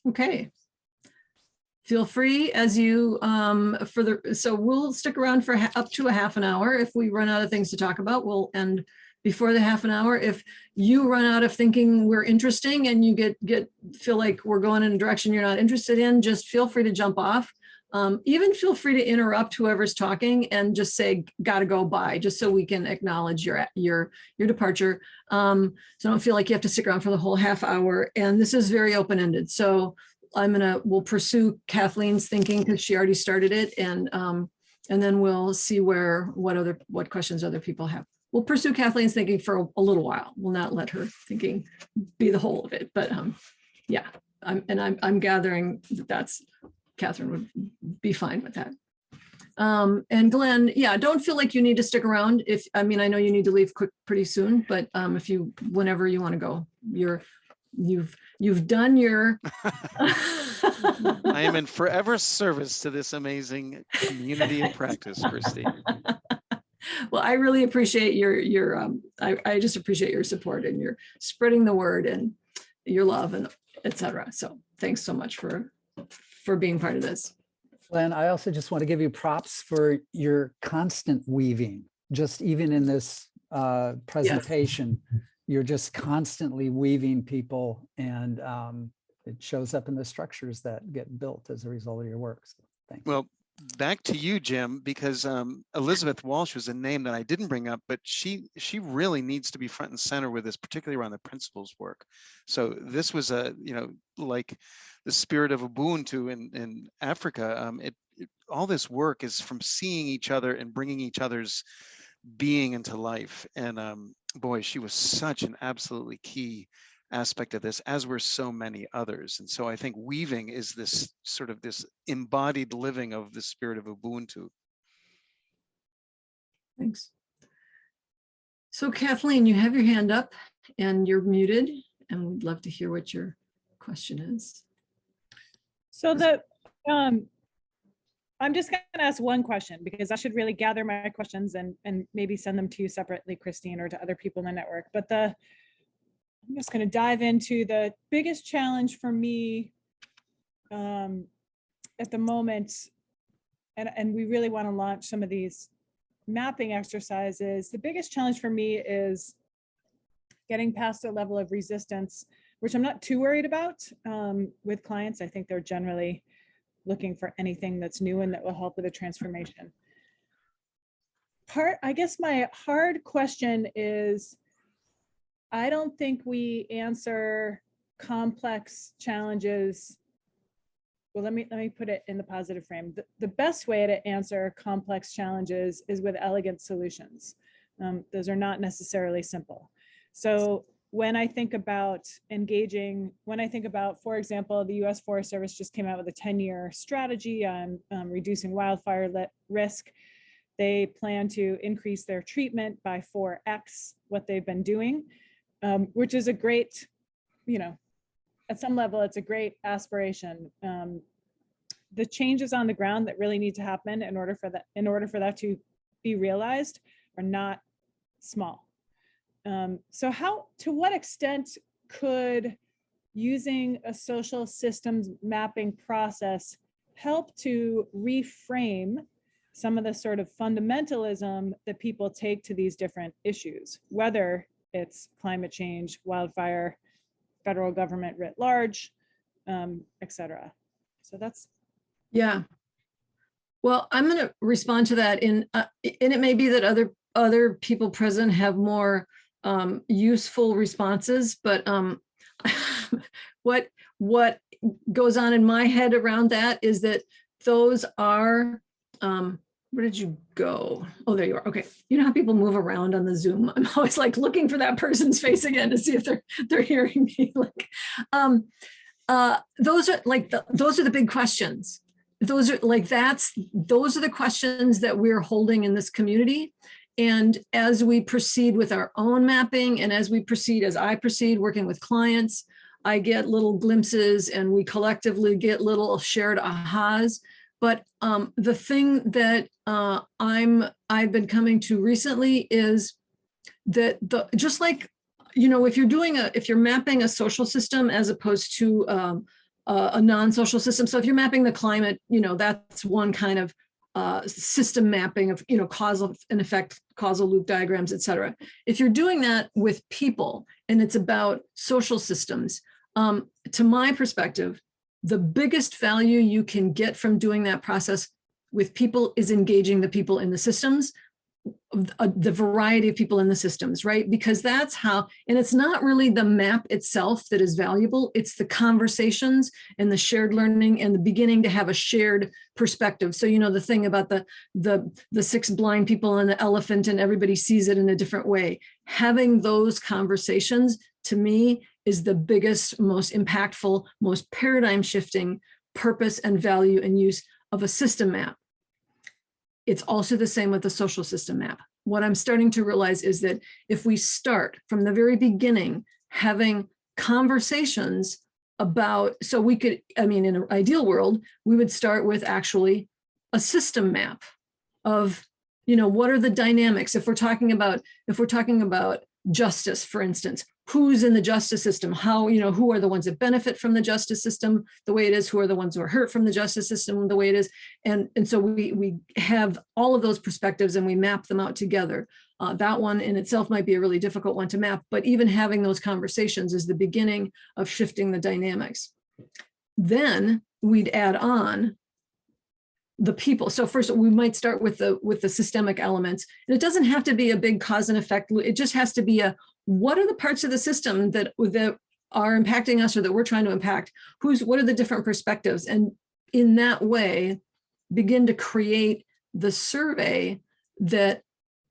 Okay. Feel free as you so we'll stick around for up to a half an hour. If we run out of things to talk about, we'll end before the half an hour. If you run out of thinking we're interesting and you feel like we're going in a direction you're not interested in, just feel free to jump off. Even feel free to interrupt whoever's talking and just say, gotta go, bye, just so we can acknowledge your departure. So don't feel like you have to stick around for the whole half hour. And this is very open-ended. So we'll pursue Kathleen's thinking because she already started it. And then we'll see what questions other people have. We'll pursue Kathleen's thinking for a little while. We'll not let her thinking be the whole of it, but yeah, I'm gathering that's Catherine would be fine with that. And Glenn, yeah, don't feel like you need to stick around. I know you need to leave pretty soon, but whenever you want to go, you've done your. I am in forever service to this amazing community and practice, Christine. Well, I really appreciate I just appreciate your support and your spreading the word and your love and etc. So thanks so much for being part of this. Glenn, I also just want to give you props for your constant weaving. Just even in this presentation, you're just constantly weaving people, and it shows up in the structures that get built as a result of your work. So thank you. Well, back to you, Jim, because Elizabeth Walsh was a name that I didn't bring up, but she really needs to be front and center with this, particularly around the principles work. So this was like the spirit of Ubuntu in Africa. All this work is from seeing each other and bringing each other's being into life. And boy, she was such an absolutely key aspect of this, as were so many others. And so I think weaving is this sort of this embodied living of the spirit of Ubuntu. Thanks. So Kathleen, you have your hand up and you're muted, and we'd love to hear what your question is. So I'm just going to ask one question, because I should really gather my questions and maybe send them to you separately, Christine, or to other people in the network. But I'm just going to dive into the biggest challenge for me at the moment, and we really want to launch some of these mapping exercises. The biggest challenge for me is getting past a level of resistance, which I'm not too worried about with clients. I think they're generally looking for anything that's new and that will help with a transformation. I guess my hard question is, I don't think we answer complex challenges. Well, let me put it in the positive frame. The best way to answer complex challenges is with elegant solutions. Those are not necessarily simple. So when I think about for example, the US Forest Service just came out with a 10-year strategy on reducing wildfire risk. They plan to increase their treatment by 4x what they've been doing, which is a great, at some level, it's a great aspiration. The changes on the ground that really need to happen in order for that to be realized are not small. So to what extent could using a social systems mapping process help to reframe some of the sort of fundamentalism that people take to these different issues, whether it's climate change, wildfire, federal government writ large, et cetera. So that's. Yeah. Well, I'm going to respond to that and it may be that other people present have more useful responses, but what goes on in my head around that is that those are, where did you go? Oh, there you are. Okay. You know how people move around on the Zoom? I'm always like looking for that person's face again to see if they're hearing me. Like, those are the big questions. Those are the questions that we're holding in this community. And as we proceed with our own mapping, and as I proceed working with clients, I get little glimpses and we collectively get little shared ahas. But the thing that I've been coming to recently is that just like, if you're mapping a social system as opposed to a non-social system. So if you're mapping the climate, that's one kind of system mapping of, causal and effect, causal loop diagrams, et cetera. If you're doing that with people and it's about social systems, to my perspective, the biggest value you can get from doing that process with people is engaging the people in the systems, the variety of people in the systems, right? Because that's how, and it's not really the map itself that is valuable, it's the conversations and the shared learning and the beginning to have a shared perspective. So, the thing about the 6 blind people and the elephant and everybody sees it in a different way. Having those conversations, to me, is the biggest, most impactful, most paradigm shifting purpose and value and use of a system map. It's also the same with the social system map. What I'm starting to realize is that if we start from the very beginning having conversations about, so we could, in an ideal world, we would start with actually a system map of, what are the dynamics? If we're talking about justice, for instance, who's in the justice system, how, who are the ones that benefit from the justice system the way it is, who are the ones who are hurt from the justice system the way it is. And so we have all of those perspectives and we map them out together. That one in itself might be a really difficult one to map, but even having those conversations is the beginning of shifting the dynamics. Then we'd add on the people. So first we might start with the systemic elements, and it doesn't have to be a big cause and effect. It just has to be what are the parts of the system that are impacting us or that we're trying to impact? What are the different perspectives? And in that way, begin to create the survey that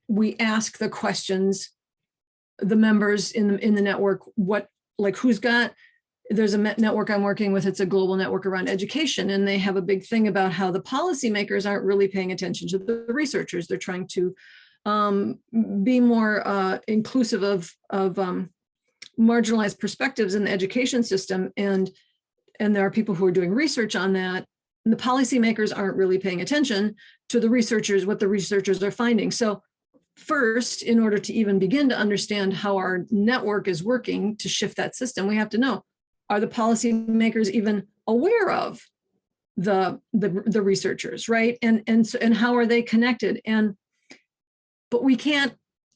we ask the questions the members in the network, there's a network I'm working with. It's a global network around education, and they have a big thing about how the policymakers aren't really paying attention to the researchers. They're trying to be more inclusive of marginalized perspectives in the education system, and there are people who are doing research on that. And the policymakers aren't really paying attention to the researchers, what the researchers are finding. So first, in order to even begin to understand how our network is working to shift that system, we have to know, are the policymakers even aware of the researchers, right? And how are they connected? But we can't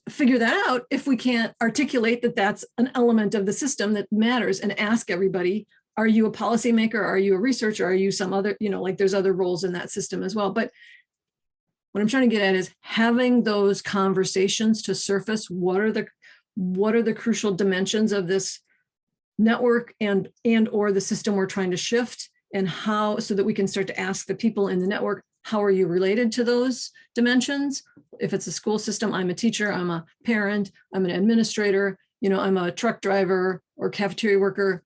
figure that out if we can't articulate that that's an element of the system that matters, and ask everybody, are you a policymaker? Are you a researcher? Are you some other, like there's other roles in that system as well. But what I'm trying to get at is having those conversations to surface what are the crucial dimensions of this network and or the system we're trying to shift, and how, so that we can start to ask the people in the network, how are you related to those dimensions? If it's a school system, I'm a teacher, I'm a parent, I'm an administrator, I'm a truck driver or cafeteria worker.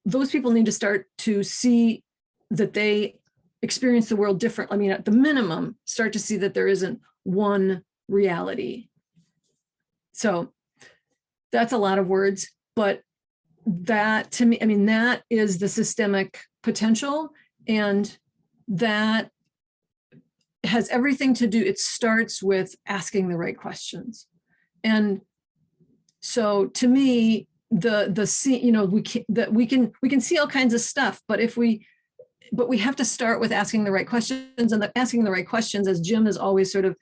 Those people need to start to see that they experience the world different. I mean, at the minimum, start to see that there isn't one reality. So that's a lot of words, but that, to me, I mean, that is the systemic potential, and that has everything to do, it starts with asking the right questions. And so to me, we can see all kinds of stuff, but we have to start with asking the right questions, and asking the right questions, as Jim is always sort of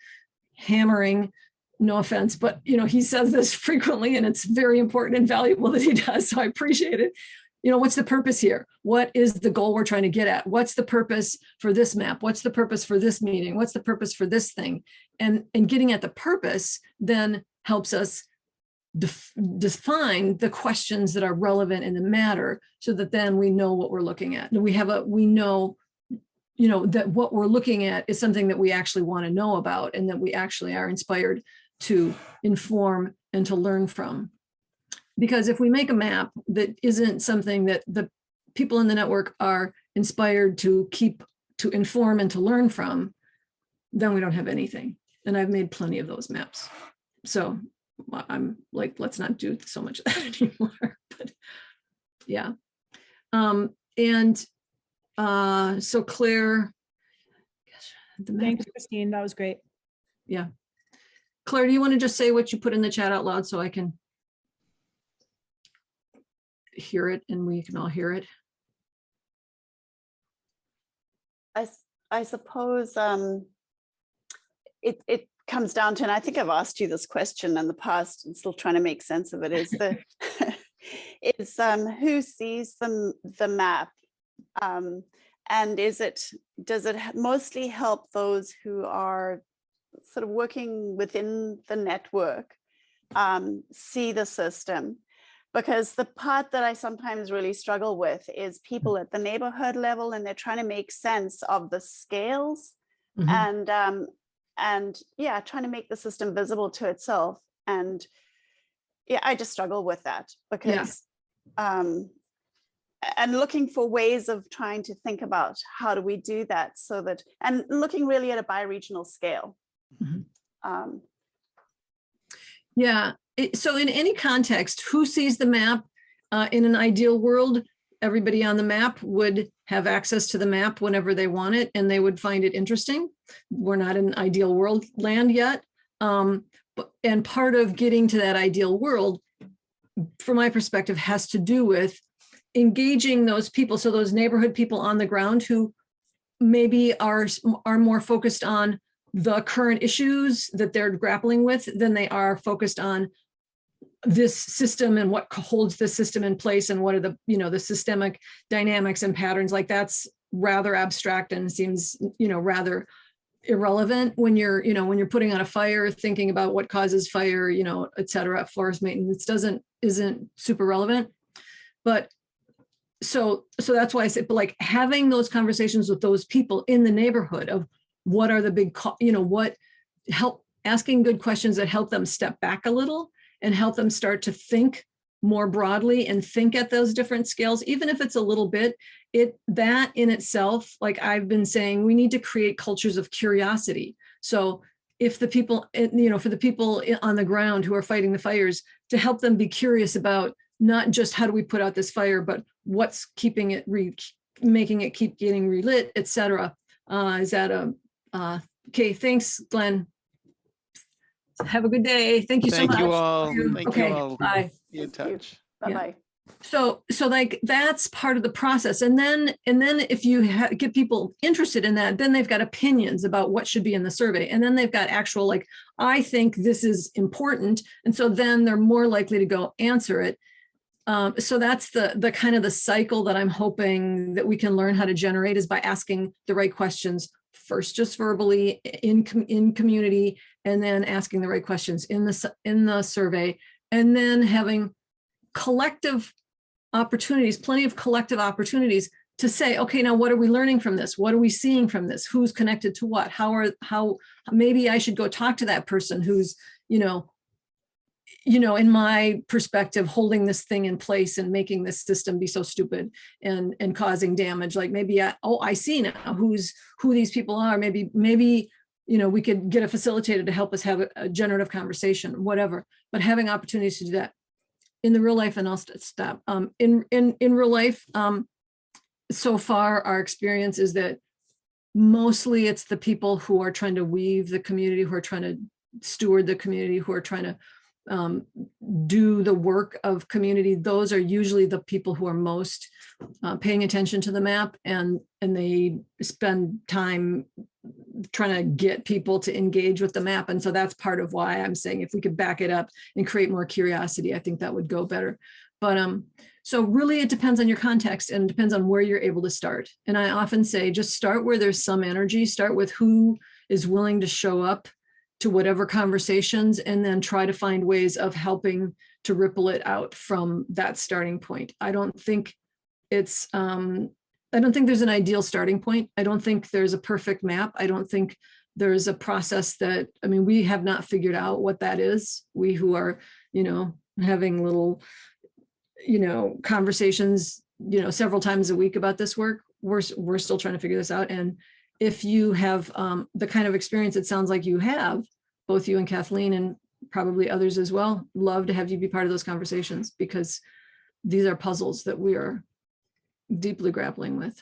hammering, no offense, but he says this frequently, and it's very important and valuable that he does, so I appreciate it. What's the purpose here? What is the goal we're trying to get at? What's the purpose for this map? What's the purpose for this meeting? What's the purpose for this thing? And getting at the purpose then helps us define the questions that are relevant and that matter, so that then we know what we're looking at. And we know that what we're looking at is something that we actually want to know about, and that we actually are inspired to inform and to learn from. Because if we make a map that isn't something that the people in the network are inspired to inform and to learn from, then we don't have anything. And I've made plenty of those maps. So I'm like, let's not do so much of that anymore. But yeah. So Claire, the map. Thanks, Christine. That was great. Yeah. Claire, do you want to just say what you put in the chat out loud so I can hear it and we can all hear it? I suppose it comes down to, and I think I've asked you this question in the past and still trying to make sense of it, is who sees the map, and does it mostly help those who are sort of working within the network see the system? Because the part that I sometimes really struggle with is people at the neighborhood level, and they're trying to make sense of the scales, mm-hmm. and yeah, trying to make the system visible to itself. And yeah, I just struggle with that, because and looking for ways of trying to think about how do we do that, so that, and looking really at a bi-regional scale. Mm-hmm. So in any context, who sees the map? In an ideal world, everybody on the map would have access to the map whenever they want it, and they would find it interesting. We're not in ideal world land yet. And part of getting to that ideal world, from my perspective, has to do with engaging those people. So those neighborhood people on the ground who maybe are more focused on the current issues that they're grappling with than they are focused on this system and what holds the system in place, and what are the systemic dynamics and patterns. Like, that's rather abstract and seems rather irrelevant when you're putting out a fire, thinking about what causes fire, et cetera. Forest maintenance isn't super relevant. But so that's why I said, but like having those conversations with those people in the neighborhood of what are the big, what help, asking good questions that help them step back a little and help them start to think more broadly and think at those different scales, even if it's a little bit, that in itself, like I've been saying, we need to create cultures of curiosity. So if the people, for the people on the ground who are fighting the fires, to help them be curious about not just how do we put out this fire, but what's keeping it, making it keep getting relit, et cetera. Is that okay, thanks, Glenn. Have a good day. Thank you so much. Thank you all. Thank you Okay, all. bye. Be in touch. Bye-bye. So like that's part of the process. And then if you get people interested in that, then they've got opinions about what should be in the survey. And then they've got actual, like, I think this is important. And so then they're more likely to go answer it. So that's the kind of the cycle that I'm hoping that we can learn how to generate, is by asking the right questions first, just verbally in community, and then asking the right questions in the survey, and then having collective opportunities, plenty of collective opportunities to say, okay, now what are we learning from this? What are we seeing from this? Who's connected to what? How maybe I should go talk to that person who's, in my perspective, holding this thing in place and making this system be so stupid and causing damage. Like maybe, I see now who these people are. Maybe, we could get a facilitator to help us have a generative conversation, whatever, but having opportunities to do that in the real life. And I'll stop. In real life, so far, our experience is that mostly it's the people who are trying to weave the community, who are trying to steward the community, who are trying to do the work of community. Those are usually the people who are most paying attention to the map, and they spend time trying to get people to engage with the map. And so that's part of why I'm saying if we could back it up and create more curiosity, I think that would go better. But so really it depends on your context, and depends on where you're able to start. And I often say, just start where there's some energy, start with who is willing to show up to whatever conversations, and then try to find ways of helping to ripple it out from that starting point. I don't think there's an ideal starting point. I don't think there's a perfect map. I don't think there's a process that, we have not figured out what that is. We who are, having little, conversations, several times a week about this work, we're still trying to figure this out. And if you have the kind of experience it sounds like you have, both you and Kathleen, and probably others as well, love to have you be part of those conversations, because these are puzzles that we are deeply grappling with.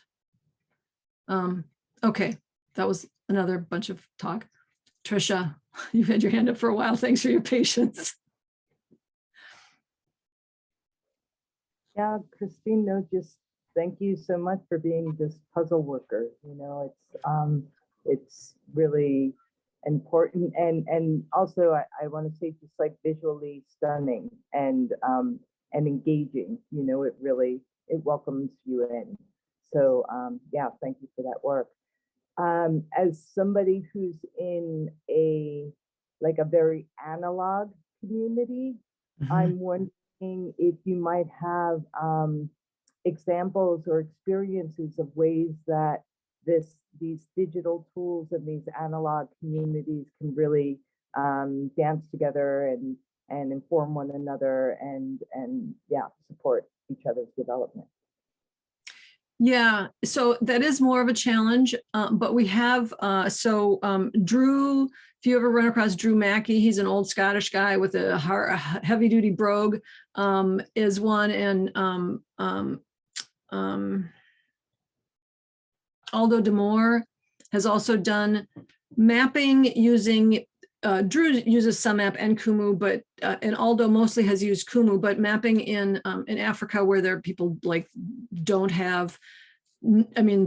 Okay, that was another bunch of talk. Trisha, you've had your hand up for a while. Thanks for your patience. Yeah, Christine, no, just thank you so much for being this puzzle worker. It's really important, and also I want to say, just like visually stunning and engaging. It welcomes you in. So yeah, thank you for that work. As somebody who's in a very analog community, I'm wondering if you might have examples or experiences of ways that these digital tools and these analog communities can really dance together and inform one another and support each other's development. Yeah, so that is more of a challenge, but we have, Drew, if you ever run across Drew Mackey, he's an old Scottish guy with a heavy duty brogue, is one, and Aldo Demore has also done mapping using, Drew uses SumMap and Kumu, but and Aldo mostly has used Kumu, but mapping in Africa where there are people don't have,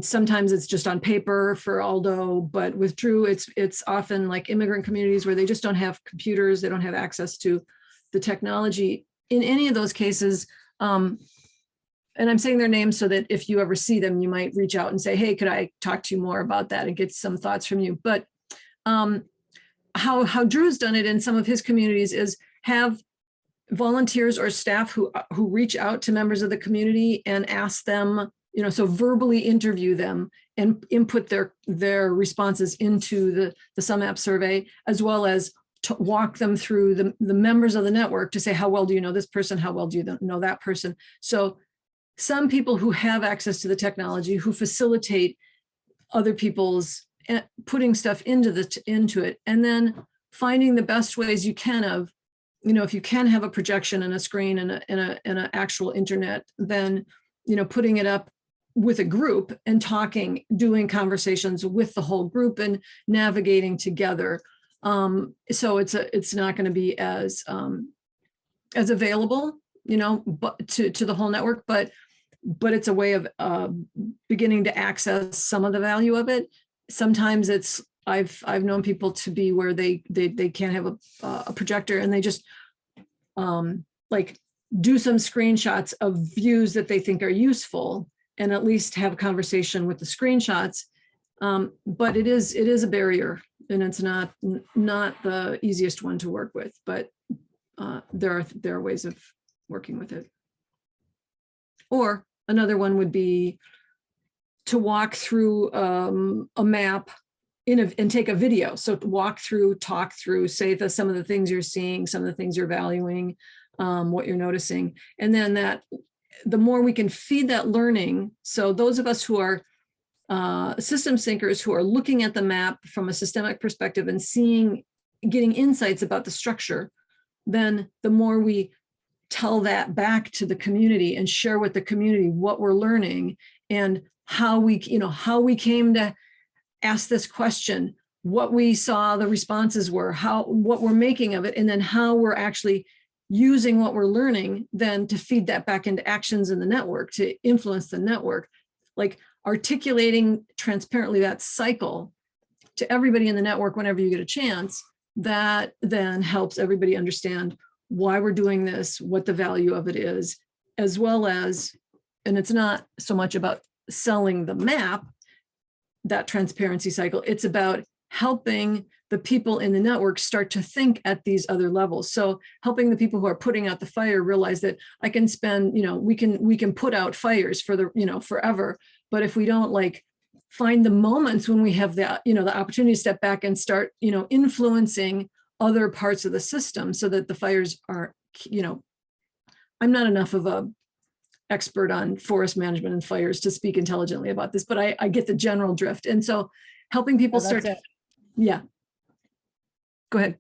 sometimes it's just on paper for Aldo, but with Drew, it's often like immigrant communities where they just don't have computers, they don't have access to the technology. In any of those cases, and I'm saying their names so that if you ever see them, you might reach out and say, hey, could I talk to you more about that and get some thoughts from you? But how Drew's done it in some of his communities is have volunteers or staff who reach out to members of the community and ask them, so verbally interview them and input their responses into the SumMap survey, as well as to walk them through the members of the network to say, how well do you know this person? How well do you know that person? So some people who have access to the technology, who facilitate other people's putting stuff into it, and then finding the best ways you can of, if you can have a projection and a screen and an actual internet, then, putting it up with a group and talking, doing conversations with the whole group and navigating together. So it's not going to be as available, but to the whole network, but it's a way of beginning to access some of the value of it. Sometimes I've known people to be where they can't have a projector, and they just like do some screenshots of views that they think are useful, and at least have a conversation with the screenshots. But it is a barrier, and it's not the easiest one to work with, but there are ways of working with it. Or another one would be to walk through a map and take a video. So walk through, talk through, say some of the things you're seeing, some of the things you're valuing, what you're noticing. And then the more we can feed that learning. So those of us who are systems thinkers, who are looking at the map from a systemic perspective and getting insights about the structure, then the more we tell that back to the community and share with the community what we're learning and how we came to ask this question, what we saw the responses were, what we're making of it, and then how we're actually using what we're learning then to feed that back into actions in the network to influence the network. Like articulating transparently that cycle to everybody in the network whenever you get a chance, that then helps everybody understand why we're doing this, what the value of it is, as well as, and it's not so much about selling the map, that transparency cycle, it's about helping the people in the network start to think at these other levels. So helping the people who are putting out the fire realize that I can spend, we can put out fires for forever, but if we don't find the moments when we have the, the opportunity to step back and start, influencing other parts of the system so that the fires are, I'm not enough of a expert on forest management and fires to speak intelligently about this, but I get the general drift. And so helping people start, yeah. Go ahead.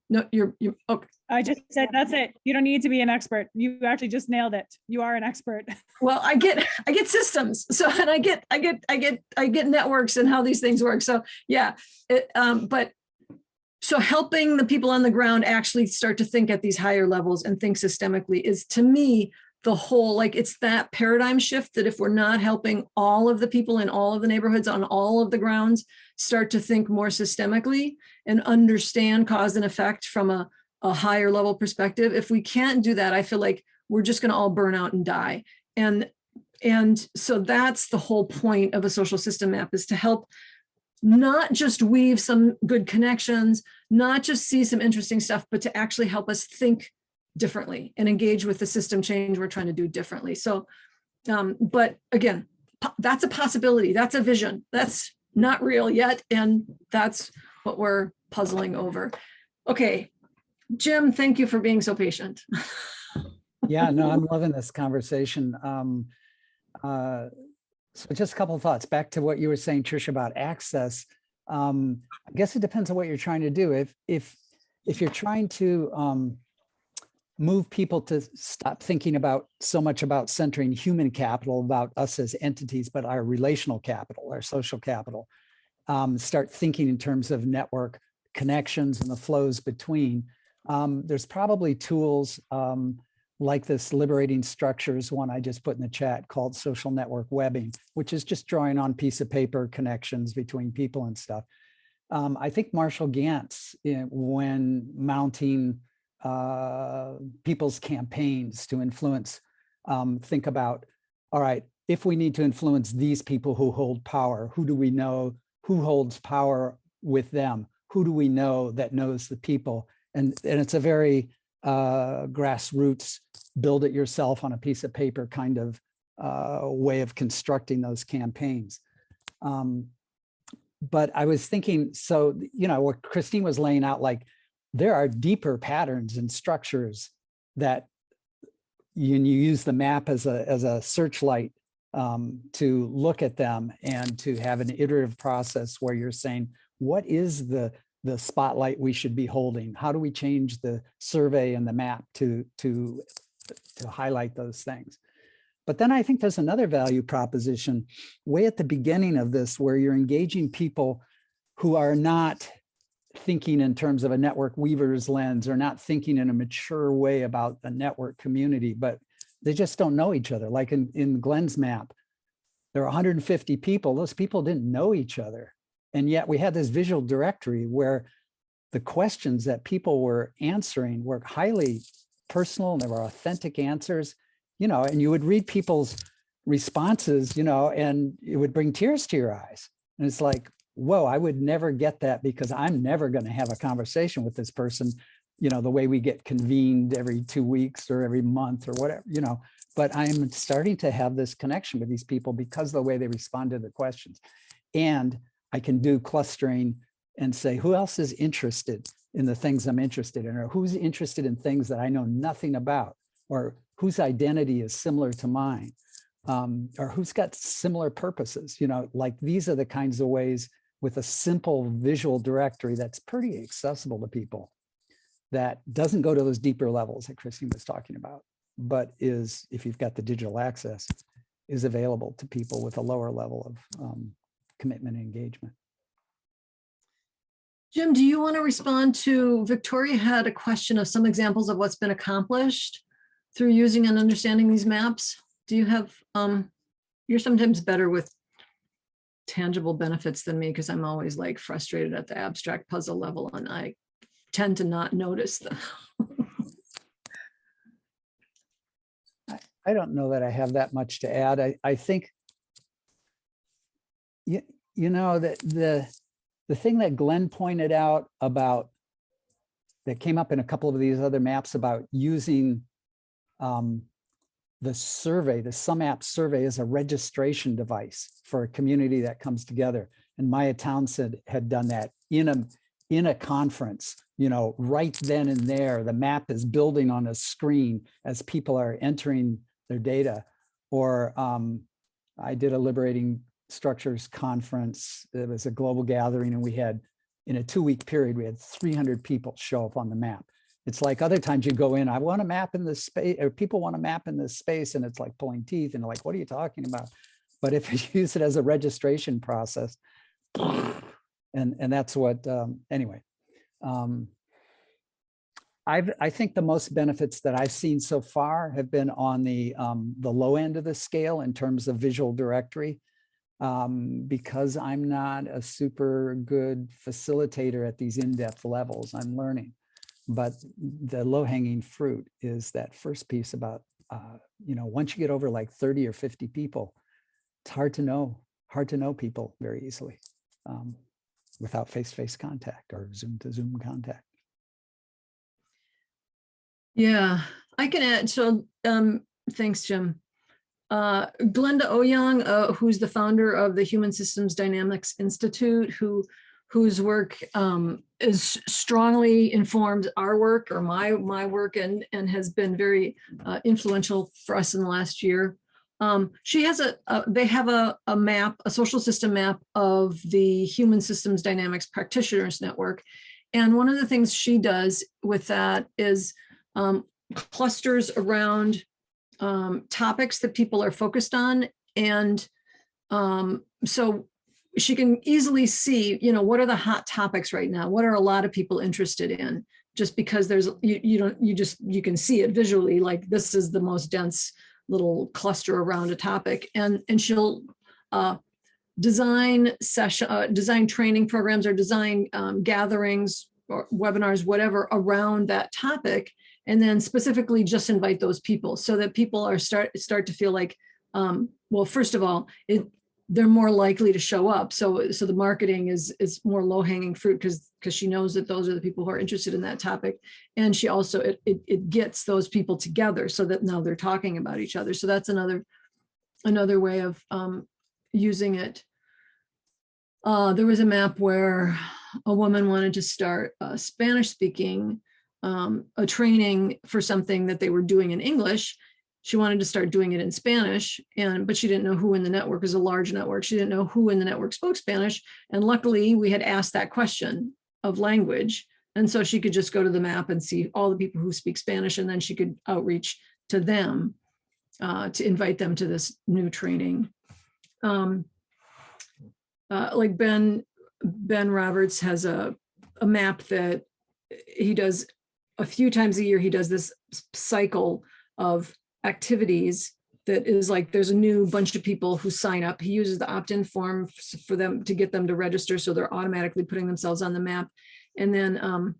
No, you're okay. I just said, that's it. You don't need to be an expert. You actually just nailed it. You are an expert. Well, I get systems. So, and I get networks and how these things work. So yeah, so helping the people on the ground actually start to think at these higher levels and think systemically is, to me, the whole, it's that paradigm shift that if we're not helping all of the people in all of the neighborhoods on all of the grounds start to think more systemically and understand cause and effect from a higher level perspective, if we can't do that, I feel like we're just going to all burn out and die. And so that's the whole point of a social system map, is to help not just weave some good connections, not just see some interesting stuff, but to actually help us think differently and engage with the system change we're trying to do differently. So, but again, that's a possibility. That's a vision. That's not real yet. And that's what we're puzzling over. Okay, Jim, thank you for being so patient. Yeah, no, I'm loving this conversation. So just a couple of thoughts back to what you were saying, Trish, about access. I guess it depends on what you're trying to do. If you're trying to move people to stop thinking so much about centering human capital, about us as entities, but our relational capital, our social capital, start thinking in terms of network connections and the flows between, there's probably tools like this liberating structures one I just put in the chat called social network webbing, which is just drawing on piece of paper connections between people and stuff. I think Marshall Gantz, when mounting people's campaigns to influence, think about, all right, if we need to influence these people who hold power, who do we know who holds power with them? Who do we know that knows the people? And it's a very grassroots, build it yourself on a piece of paper kind of way of constructing those campaigns. but I was thinking, so, you know, what Christine was laying out, like there are deeper patterns and structures that you use the map as a searchlight to look at them and to have an iterative process where you're saying, what is the spotlight we should be holding? How do we change the survey and the map to highlight those things? But then I think there's another value proposition way at the beginning of this, where you're engaging people who are not thinking in terms of a network weaver's lens, or not thinking in a mature way about the network community, but they just don't know each other. Like in Glenn's map, there are 150 people. Those people didn't know each other. And yet we had this visual directory where the questions that people were answering were highly personal, and there were authentic answers, you know, and you would read people's responses, you know, and it would bring tears to your eyes. And it's like, whoa, I would never get that, because I'm never going to have a conversation with this person, you know, the way we get convened every 2 weeks or every month or whatever, you know, but I'm starting to have this connection with these people because of the way they respond to the questions. And I can do clustering and say, who else is interested in the things I'm interested in, or who's interested in things that I know nothing about, or whose identity is similar to mine, or who's got similar purposes. You know, like these are the kinds of ways with a simple visual directory that's pretty accessible to people, that doesn't go to those deeper levels that Christine was talking about, but is, if you've got the digital access, is available to people with a lower level of commitment and engagement. Jim, do you want to respond to, Victoria had a question of some examples of what's been accomplished through using and understanding these maps? Do you have, you're sometimes better with tangible benefits than me, because I'm always like frustrated at the abstract puzzle level, and I tend to not notice them. I don't know that I have that much to add. I think, you know, that the thing that Glenn pointed out about, that came up in a couple of these other maps about using the survey, the SumApp survey, as a registration device for a community that comes together. And Maya Townsend had done that in a conference, you know, right then and there. The map is building on a screen as people are entering their data. Or I did a Liberating Structures conference. It was a global gathering, and we had, in a 2-week period, we had 300 people show up on the map. It's like other times you go in, I want a map in this space, or people want a map in this space, and it's like pulling teeth, and like, what are you talking about? But if you use it as a registration process, and that's what, anyway. I think the most benefits that I've seen so far have been on the low end of the scale in terms of visual directory, because I'm not a super good facilitator at these in-depth levels. I'm learning. But the low-hanging fruit is that first piece about, you know, once you get over like 30 or 50 people, it's hard to know people very easily without face-to-face contact or Zoom-to-Zoom contact. Yeah, I can add. So thanks, Jim. Glenda Ouyang, who's the founder of the Human Systems Dynamics Institute, whose work is strongly informed our work, or my work, and has been very influential for us in the last year. She has they have a map, a social system map of the Human Systems Dynamics Practitioners Network. And one of the things she does with that is clusters around topics that people are focused on. And so she can easily see, you know, what are the hot topics right now? What are a lot of people interested in? Just because there's, you can see it visually, like this is the most dense little cluster around a topic. And she'll design training programs, or design gatherings or webinars, whatever, around that topic. And then specifically just invite those people, so that people are start to feel like, well, first of all, they're more likely to show up. So the marketing is more low hanging fruit, because she knows that those are the people who are interested in that topic. And she also, it gets those people together so that now they're talking about each other. So that's another way of using it. there was a map where a woman wanted to start Spanish speaking, a training for something that they were doing in English. She wanted to start doing it in Spanish, but she didn't know who in the network. It was a large network. She didn't know who in the network spoke Spanish. And luckily we had asked that question of language. And so she could just go to the map and see all the people who speak Spanish, and then she could outreach to them to invite them to this new training. Like Ben Roberts has a map that he does a few times a year. He does this cycle of activities that is like, there's a new bunch of people who sign up. He uses the opt-in form for them to get them to register, so they're automatically putting themselves on the map. And then,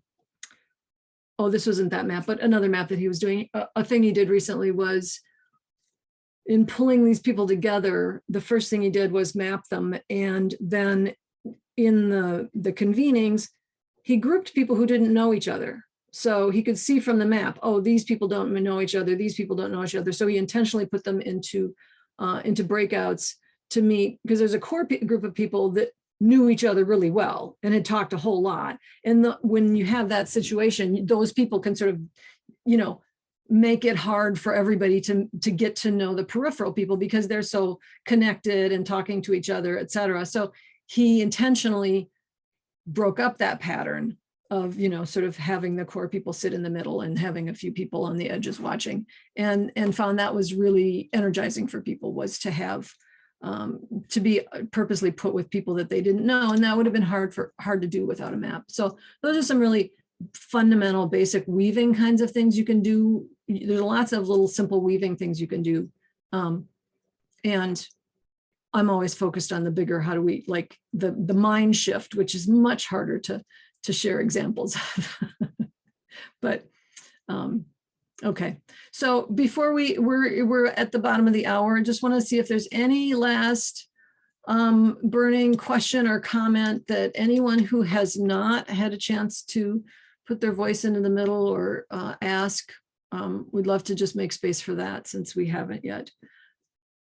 oh, this wasn't that map, but another map that he was doing. A thing he did recently was, in pulling these people together, the first thing he did was map them. And then in the convenings, he grouped people who didn't know each other. So he could see from the map, oh, these people don't know each other, these people don't know each other. So he intentionally put them into breakouts to meet, because there's a core group of people that knew each other really well and had talked a whole lot. And when you have that situation, those people can sort of, you know, make it hard for everybody to get to know the peripheral people, because they're so connected and talking to each other, et cetera. So he intentionally broke up that pattern of, you know, sort of having the core people sit in the middle and having a few people on the edges watching, and found that was really energizing for people, was to have to be purposely put with people that they didn't know. And that would have been hard to do without a map. So those are some really fundamental basic weaving kinds of things you can do. There's lots of little simple weaving things you can do. And I'm always focused on the bigger, how do we, like the mind shift, which is much harder to share examples of. But okay, so before we're at the bottom of the hour, I just want to see if there's any last burning question or comment that anyone who has not had a chance to put their voice into the middle or ask. We'd love to just make space for that, since we haven't yet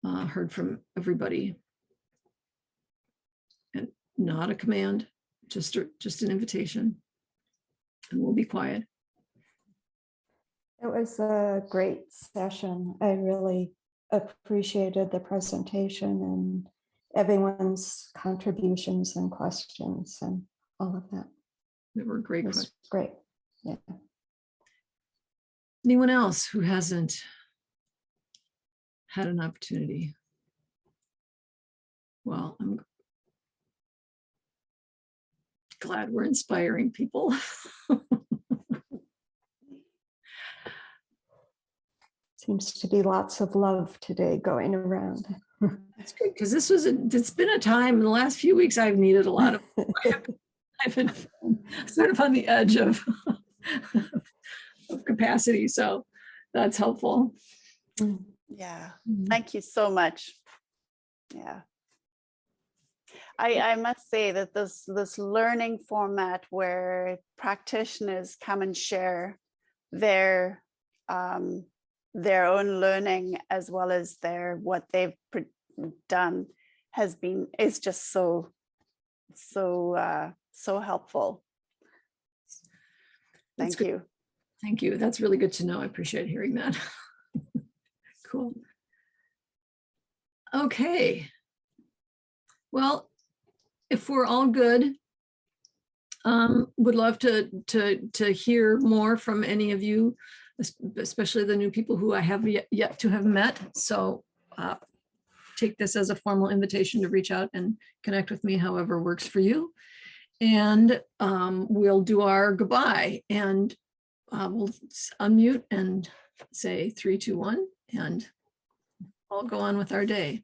heard from everybody. And not a command, just an invitation, and we'll be quiet. It was a great session. I really appreciated the presentation and everyone's contributions and questions and all of that. They were great It was questions. great. Yeah. Anyone else who hasn't had an opportunity? Well, I'm glad we're inspiring people. Seems to be lots of love today going around. That's good, because it's been a time in the last few weeks I've needed a lot of, I've been sort of on the edge of capacity, so that's helpful. Yeah, thank you so much. Yeah. I must say that this learning format where practitioners come and share their own learning as well as what they've done is just so helpful. Thank you. Thank you. That's really good to know. I appreciate hearing that. Cool. Okay. Well, if we're all good, would love to hear more from any of you, especially the new people who I have yet to have met. So take this as a formal invitation to reach out and connect with me however works for you. And we'll do our goodbye, and we'll unmute and say 3, 2, 1, and I'll go on with our day.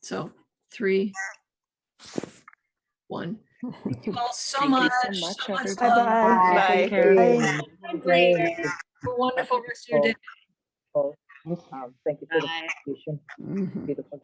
So 3, 1. Thank you all so much. So much Bye love. Bye. Bye. Great. Have a wonderful rest of your day. Thank you for the presentation. Beautiful.